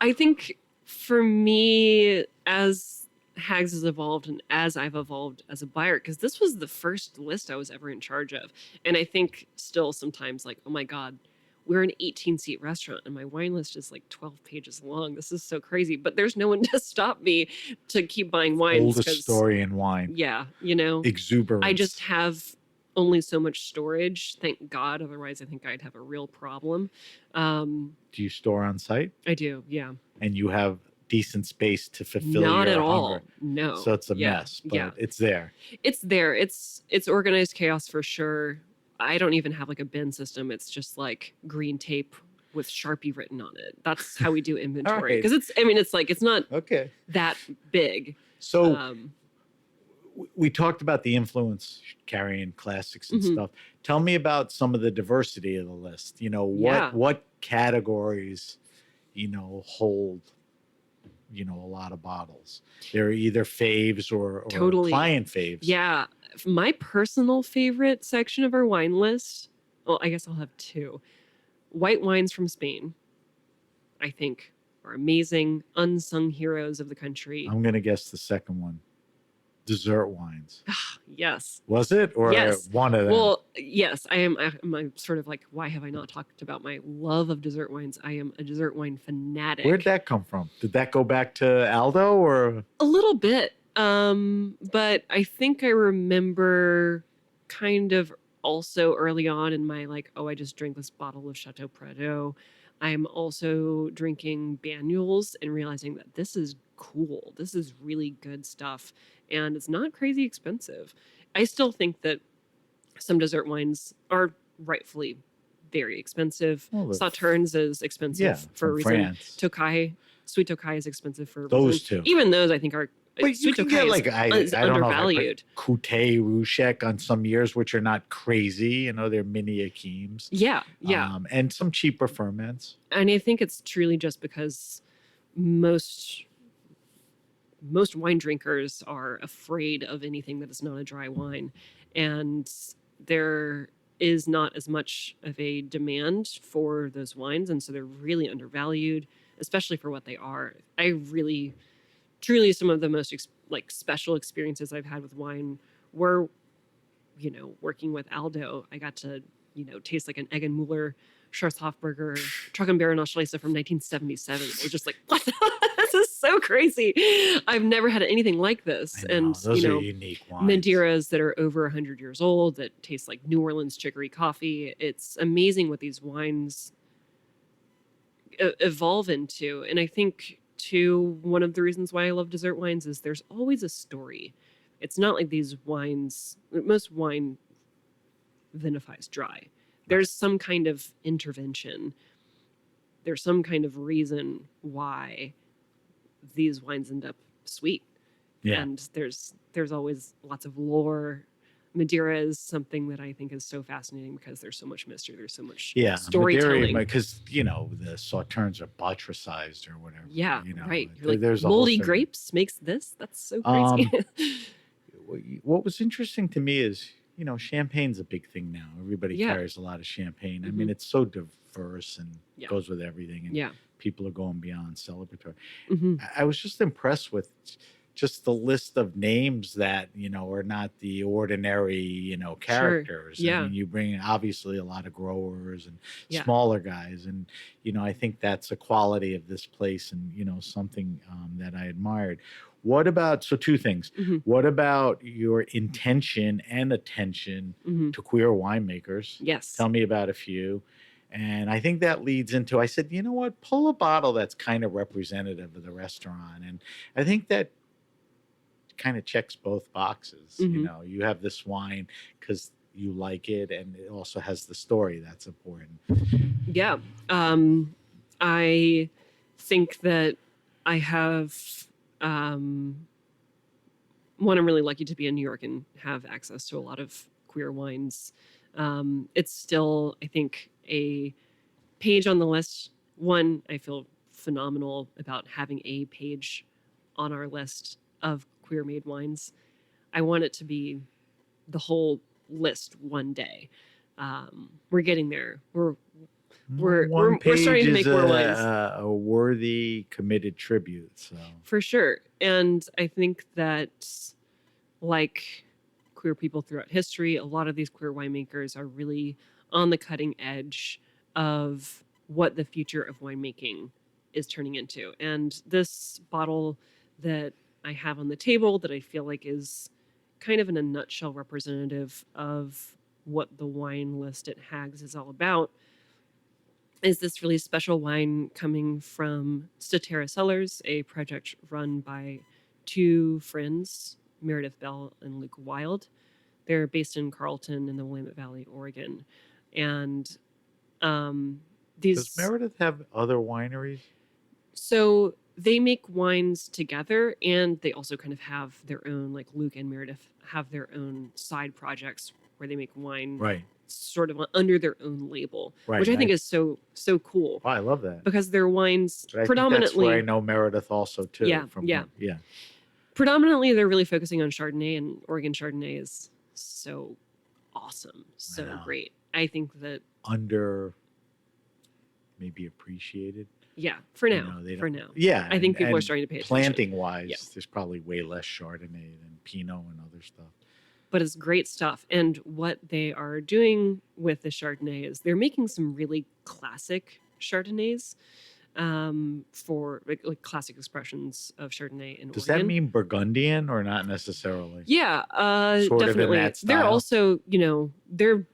I think for me, as Hags has evolved and as I've evolved as a buyer, because this was the first list I was ever in charge of. And I think still sometimes like, oh my God, we're an 18-seat restaurant and my wine list is like 12 pages long. This is so crazy. But there's no one to stop me to keep buying wines. Oldest 'cause- story in wine. Yeah, Exuberance. I just have only so much storage, thank God. Otherwise, I think I'd have a real problem. Do you store on site? I do, yeah. And you have decent space to fulfill Not your at all. hunger. No. So it's a Yeah, mess, but yeah. it's there. It's there. It's organized chaos for sure. I don't even have like a bin system. It's just like green tape with Sharpie written on it. That's how we do inventory. right. Because it's not Okay. that big. So we talked about the influence carrying classics and Mhm. stuff. Tell me about some of the diversity of the list. Yeah. What categories, hold, a lot of bottles. They're either faves or Totally. client faves. Yeah. My personal favorite section of our wine list, well, I guess I'll have two. White wines from Spain, I think, are amazing, unsung heroes of the country. I'm going to guess the second one. Dessert wines. Yes. Was it? Or Yes. one of them? Well, yes, I'm sort of like, why have I not talked about my love of dessert wines? I am a dessert wine fanatic. Where'd that come from? Did that go back to Aldo or? A little bit. But I think I remember kind of also early on in my like, oh, I just drank this bottle of Chateau Prado. I'm also drinking Banyuls and realizing that this is cool. This is really good stuff. And it's not crazy expensive. I still think that some dessert wines are rightfully very expensive. Sauternes is expensive for a reason. France. Tokai, sweet Tokai is expensive for a Those reason. two. Even those I think are But sweet you can Tokai get is I don't know, undervalued. Couté, Ruchek on some years, which are not crazy. They're mini Akeems. Yeah. And some cheaper ferments. And I think it's truly just because most wine drinkers are afraid of anything that is not a dry wine. And there is not as much of a demand for those wines. And so they're really undervalued, especially for what they are. I really, truly, some of the most special experiences I've had with wine were, working with Aldo. I got to, taste like an Eggenmüller Schwarzhofburger Trockenbeeren Schlese from 1977. It was just like, what? This is so crazy. I've never had anything like this. And those are unique wines. Madeiras that are over 100 years old that taste like New Orleans chicory coffee. It's amazing what these wines evolve into. And I think, too, one of the reasons why I love dessert wines is there's always a story. It's not like these wines, most wine vinifies dry. There's some kind of intervention. There's some kind of reason why these wines end up sweet. Yeah. And there's always lots of lore. Madeira is something that I think is so fascinating because there's so much mystery. There's so much storytelling. Because, the Sauternes are buttressized or whatever. Yeah, right. You're like, there's a moldy whole grapes makes this? That's so crazy. What was interesting to me is, champagne's a big thing now. Everybody carries a lot of champagne. I mean, it's so diverse and goes with everything. And people are going beyond celebratory. I was just impressed with just the list of names that, are not the ordinary, characters. Sure. Yeah. I mean, you bring obviously a lot of growers and smaller guys. And, I think that's a quality of this place and, something that I admired. What about, so two things. What about your intention and attention to queer winemakers? Yes. Tell me about a few. And I think that leads into, I said, you know what, pull a bottle that's kind of representative of the restaurant. And I think that kind of checks both boxes. You have this wine because you like it, and it also has the story that's important. Yeah. I think that I have, I'm really lucky to be in New York and have access to a lot of queer wines. It's still, I think, a page on the list. One, I feel phenomenal about having a page on our list of queer made wines. I want it to be the whole list one day. We're getting there. We're starting to make more wines. A worthy, committed tribute. So for sure. And I think that, like queer people throughout history, a lot of these queer winemakers are really on the cutting edge of what the future of winemaking is turning into. And this bottle that I have on the table that I feel like is kind of in a nutshell representative of what the wine list at Hags is all about is this really special wine coming from Statera Cellars, a project run by two friends, Meredith Bell and Luke Wild. They're based in Carlton in the Willamette Valley, Oregon. And does Meredith have other wineries? So they make wines together, and they also kind of have their own, like Luke and Meredith have their own side projects where they make wine sort of under their own label, which I think is so cool. Oh, I love that. Because their wines but predominantly... that's where I know Meredith also, too. Yeah. Predominantly, they're really focusing on Chardonnay, and Oregon Chardonnay is so awesome, so great. I think that... maybe appreciated. Yeah, for now. Yeah. I think people are starting to pay attention. Planting-wise, there's probably way less Chardonnay than Pinot and other stuff. But it's great stuff. And what they are doing with the Chardonnay is they're making some really classic Chardonnays for like classic expressions of Chardonnay in Does Oregon. that mean Burgundian or not necessarily? Yeah, sort definitely. of in that style? They're also,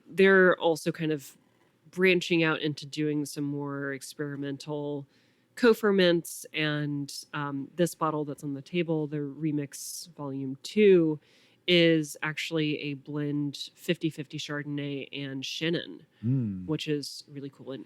they're also kind of branching out into doing some more experimental co-ferments. And this bottle that's on the table, the Remix Volume 2, is actually a blend 50-50 Chardonnay and Chenin, which is really cool. And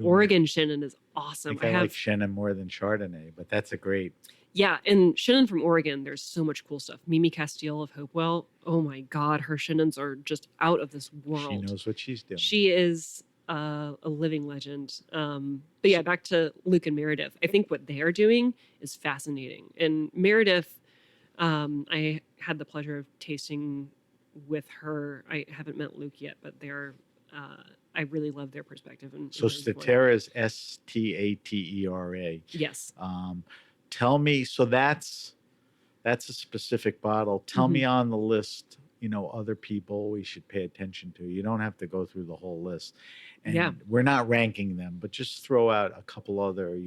Oregon Chenin is awesome. I like Chenin more than Chardonnay, but that's a great... Yeah, and Chenin from Oregon, there's so much cool stuff. Mimi Castile of Hopewell, oh my God, her Chenins are just out of this world. She knows what she's doing. She is a living legend. But yeah, back to Luke and Meredith. I think what they are doing is fascinating. And Meredith, I had the pleasure of tasting with her. I haven't met Luke yet, but they're... I really love their perspective. So Statera is Statera. Yes. Tell me, so that's a specific bottle. Tell me on the list, other people we should pay attention to. You don't have to go through the whole list. And we're not ranking them, but just throw out a couple other,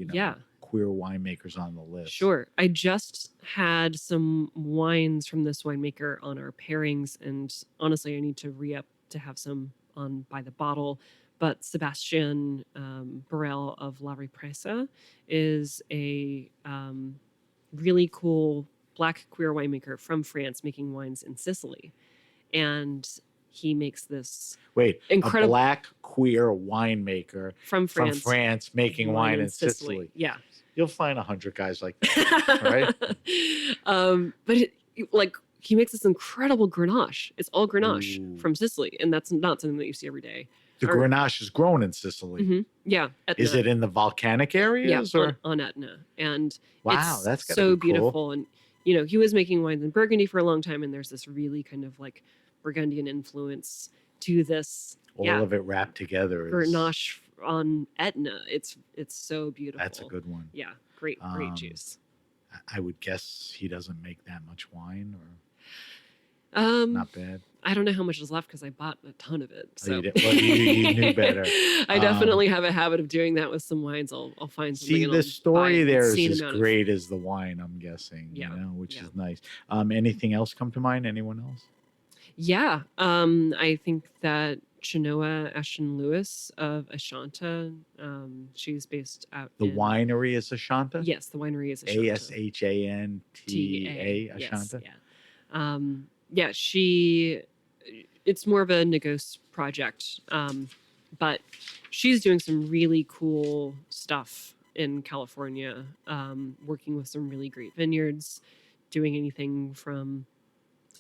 queer winemakers on the list. Sure. I just had some wines from this winemaker on our pairings, and honestly, I need to re-up to have some on by the bottle. But Sebastian Burrell of La Represa is a really cool Black queer winemaker from France making wines in Sicily. And he makes this incredible... a Black queer winemaker from France making wine in Sicily. Yeah. You'll find 100 guys like that, right? But he makes this incredible Grenache. It's all Grenache from Sicily, and that's not something that you see every day. The Grenache is grown in Sicily. Yeah. Etna. Is it in the volcanic areas? Yeah, on Etna. And wow, it's that's so be cool. beautiful. And, he was making wines in Burgundy for a long time, and there's this really kind of like Burgundian influence to this. All of it wrapped together. Grenache on Etna. It's so beautiful. That's a good one. Yeah, great juice. I would guess he doesn't make that much wine, or not bad. I don't know how much is left because I bought a ton of it. So you knew better. I definitely have a habit of doing that with some wines. I'll find something. See, the story there is as great as the wine, I'm guessing. Yeah, which is nice. Anything else come to mind? Anyone else? Yeah, I think that Chenoa Ashton Lewis of Ashanta. She's based out. The winery is Ashanta. Yes, the winery is Ashanta. Ashanta. Ashanta. Yes, it's more of a Negos project, but she's doing some really cool stuff in California, working with some really great vineyards, doing anything from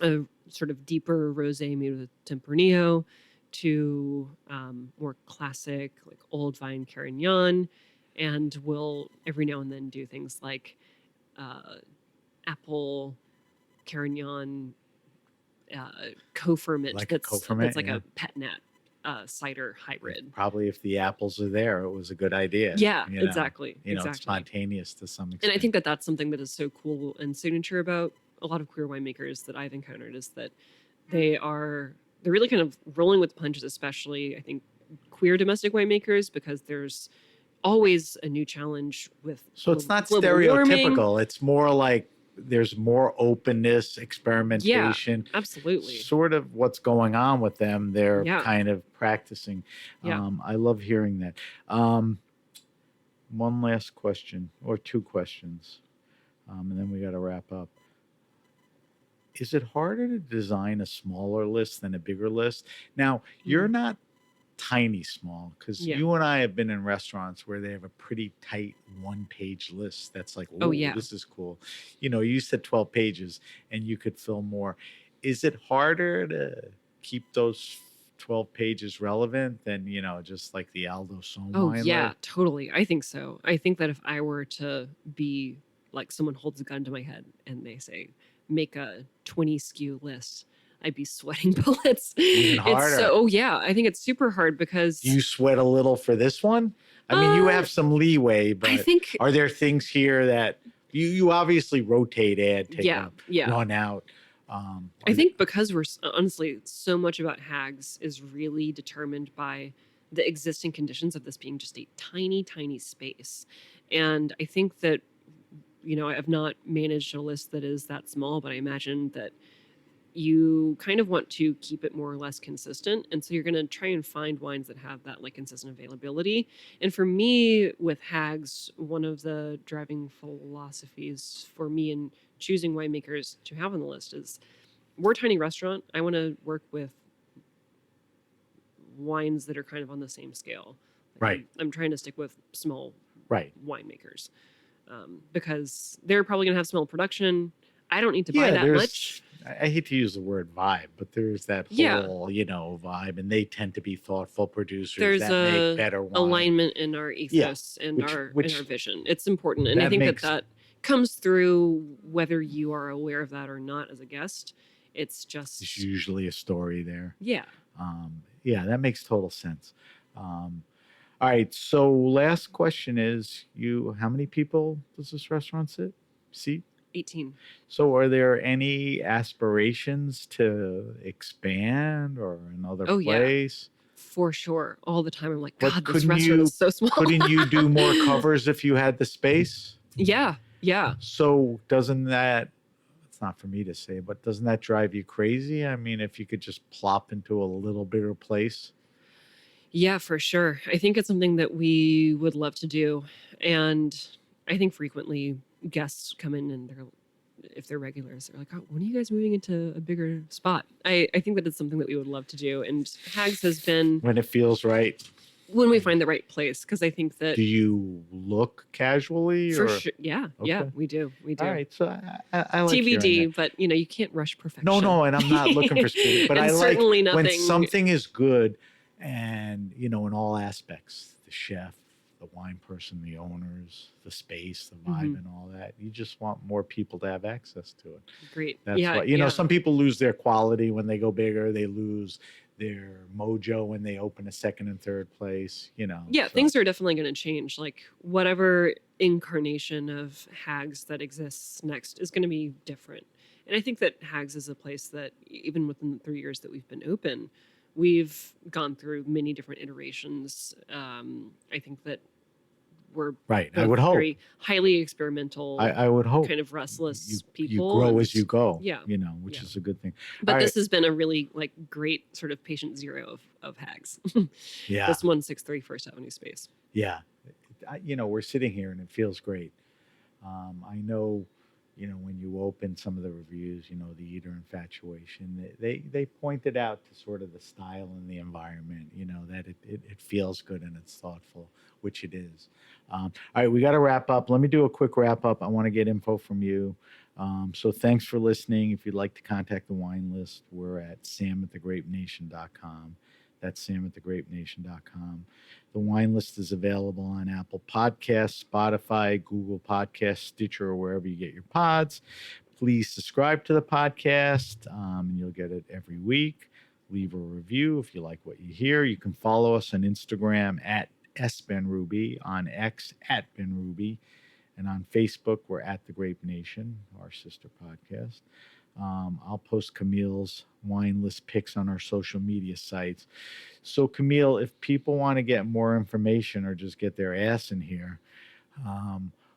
a sort of deeper rosé made with Tempranillo to more classic, like old vine Carignan, and will every now and then do things like apple Carignan co-ferment. Like that's co-ferment, like a pet nat cider hybrid. Probably if the apples are there, it was a good idea. Yeah, exactly. It's spontaneous to some extent. And I think that that's something that is so cool and signature about a lot of queer winemakers that I've encountered, is that they're really kind of rolling with the punches, especially I think queer domestic winemakers, because there's always a new challenge with. So it's not stereotypical. Warming. It's more like there's more openness, experimentation. Yeah, absolutely. Sort of what's going on with them. They're kind of practicing. Yeah. I love hearing that. One last question, or two questions, and then we got to wrap up. Is it harder to design a smaller list than a bigger list? Now, you're not tiny small, because you and I have been in restaurants where they have a pretty tight one-page list that's like, this is cool. You said 12 pages and you could fill more. Is it harder to keep those 12 pages relevant than, just like the Aldo Sohm Wine Bar? Yeah, totally. I think so. I think that if I were to be like, someone holds a gun to my head and they say, make a 20 SKU list, I'd be sweating bullets. Even harder. I think it's super hard because... Do you sweat a little for this one? I mean, you have some leeway, but are there things here that you obviously rotate, take out, run out? I think because we're honestly, so much about Hags is really determined by the existing conditions of this being just a tiny, tiny space. And I think that, I've not managed a list that is that small, but I imagine that you kind of want to keep it more or less consistent. And so you're going to try and find wines that have that like consistent availability. And for me with Hags, one of the driving philosophies for me in choosing winemakers to have on the list is we're a tiny restaurant. I want to work with wines that are kind of on the same scale. Right. I'm trying to stick with small Right. winemakers because they're probably going to have small production. I don't need to buy that much. I hate to use the word vibe, but there's that whole, vibe, and they tend to be thoughtful producers There's that make better wine. Alignment in our ethos and which our vision. It's important. And I think that comes through whether you are aware of that or not as a guest. It's just... There's usually a story there. Yeah. That makes total sense. All right. So last question is, how many people does this restaurant seat? 18. So are there any aspirations to expand or another place? Yeah. For sure. All the time. I'm like, God, this restaurant is so small. Couldn't you do more covers if you had the space? Yeah. Yeah. So doesn't that, it's not for me to say, but doesn't that drive you crazy? I mean, if you could just plop into a little bigger place. Yeah, for sure. I think it's something that we would love to do. And I think frequently guests come in and if they're regulars, they're like, oh, when are you guys moving into a bigger spot? I think that it's something that we would love to do. And Hags has been... When it feels right. When we find the right place. Because I think that... Do you look casually? For sure. Yeah. Okay. Yeah, we do. All right. So I like TBD, but you can't rush perfection. No. And I'm not looking for speed. But I like nothing... when something is good and, in all aspects, the chef, the wine person, the owners, the space, the vibe, and all that. You just want more people to have access to it. Great. That's why, some people lose their quality when they go bigger. They lose their mojo when they open a second and third place, Yeah, things are definitely going to change. Like whatever incarnation of Hags that exists next is going to be different. And I think that Hags is a place that even within the 3 years that we've been open, we've gone through many different iterations. I think that we're right. I would hope very highly experimental. I would hope kind of restless people. You grow as you go. Yeah, which is a good thing. But this has been a really great sort of patient zero of Hags. Yeah, this 163 First Avenue space. Yeah, we're sitting here and it feels great. I know. When you open some of the reviews, the eater infatuation, they pointed out to sort of the style and the environment, that it feels good and it's thoughtful, which it is. All right, we got to wrap up. Let me do a quick wrap up. I want to get info from you. So thanks for listening. If you'd like to contact the wine list, we're at samatthegrapenation.com. That's samatthegrapenation.com. The wine list is available on Apple Podcasts, Spotify, Google Podcasts, Stitcher, or wherever you get your pods. Please subscribe to the podcast, and you'll get it every week. Leave a review if you like what you hear. You can follow us on Instagram at @SBenRuby, on X @BenRuby, and on Facebook, we're at The Grape Nation, our sister podcast. I'll post Camille's wine list pics on our social media sites. So, Camille, if people want to get more information or just get their ass in here,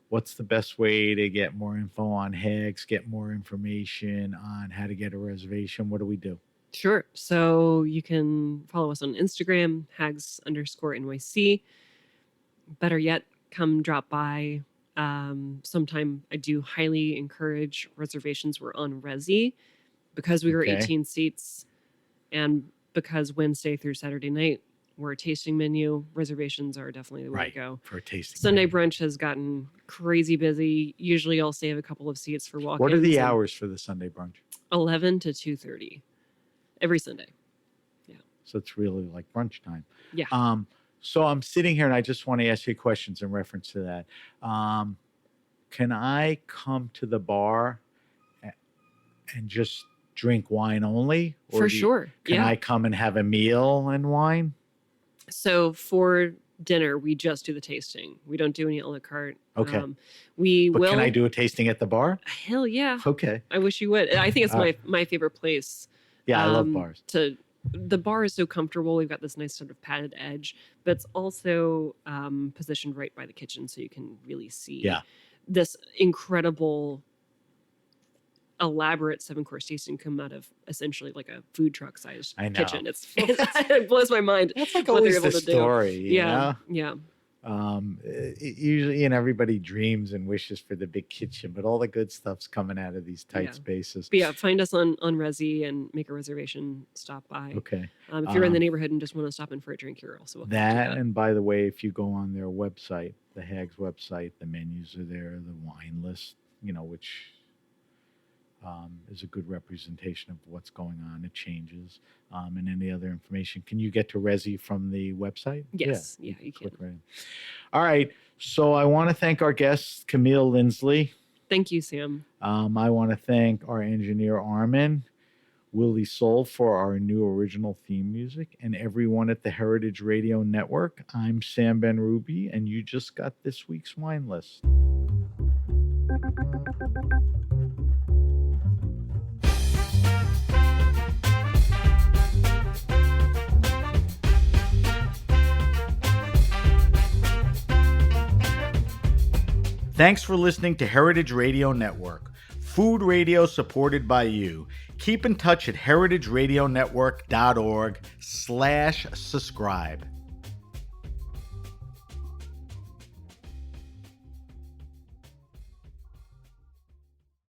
what's the best way to get more info on Hags, get more information on how to get a reservation? What do we do? Sure. So you can follow us on Instagram, Hags_NYC. Better yet, come drop by. Sometime I do highly encourage reservations. We're on Resi because we were 18 seats and because Wednesday through Saturday night we're a tasting menu. Reservations are definitely the way to go. For a tasting Sunday menu. brunch has gotten crazy busy. Usually I'll save a couple of seats for walk-ins. What are the hours for the Sunday brunch? 11 to 2:30 every Sunday. Yeah. So it's really like brunch time. Yeah. So I'm sitting here and I just want to ask you questions in reference to that. Can I come to the bar and just drink wine only? Or For sure. Can I come and have a meal and wine? So for dinner, we just do the tasting. We don't do any a la carte. Okay. But can I do a tasting at the bar? Hell yeah. Okay. I wish you would. I think it's my favorite place. Yeah, I love bars. The bar is so comfortable. We've got this nice sort of padded edge, but it's also positioned right by the kitchen, so you can really see this incredible elaborate 7-course tasting come out of essentially like a food truck sized I know. kitchen. It blows my mind. That's like what they're always the able to do. story. You Yeah, know? yeah. Usually, and everybody dreams and wishes for the big kitchen, but all the good stuff's coming out of these tight Yeah. spaces. But yeah, find us on Resi and make a reservation. Stop by. Okay. If you're in the neighborhood and just want to stop in for a drink, you're also welcome to do That, and by the way, if you go on their website, the Hags website, the menus are there, the wine list, which is a good representation of what's going on. It changes, and any other information. Can you get to Resi from the website? Yes, yeah, you can. Click right in. All right. So I want to thank our guest, Camille Lindsley. Thank you, Sam. I want to thank our engineer, Armin, Willie Soul, for our new original theme music, and everyone at the Heritage Radio Network. I'm Sam Ben Ruby, and you just got this week's wine list. Thanks for listening to Heritage Radio Network, food radio supported by you. Keep in touch at heritageradionetwork.org/subscribe.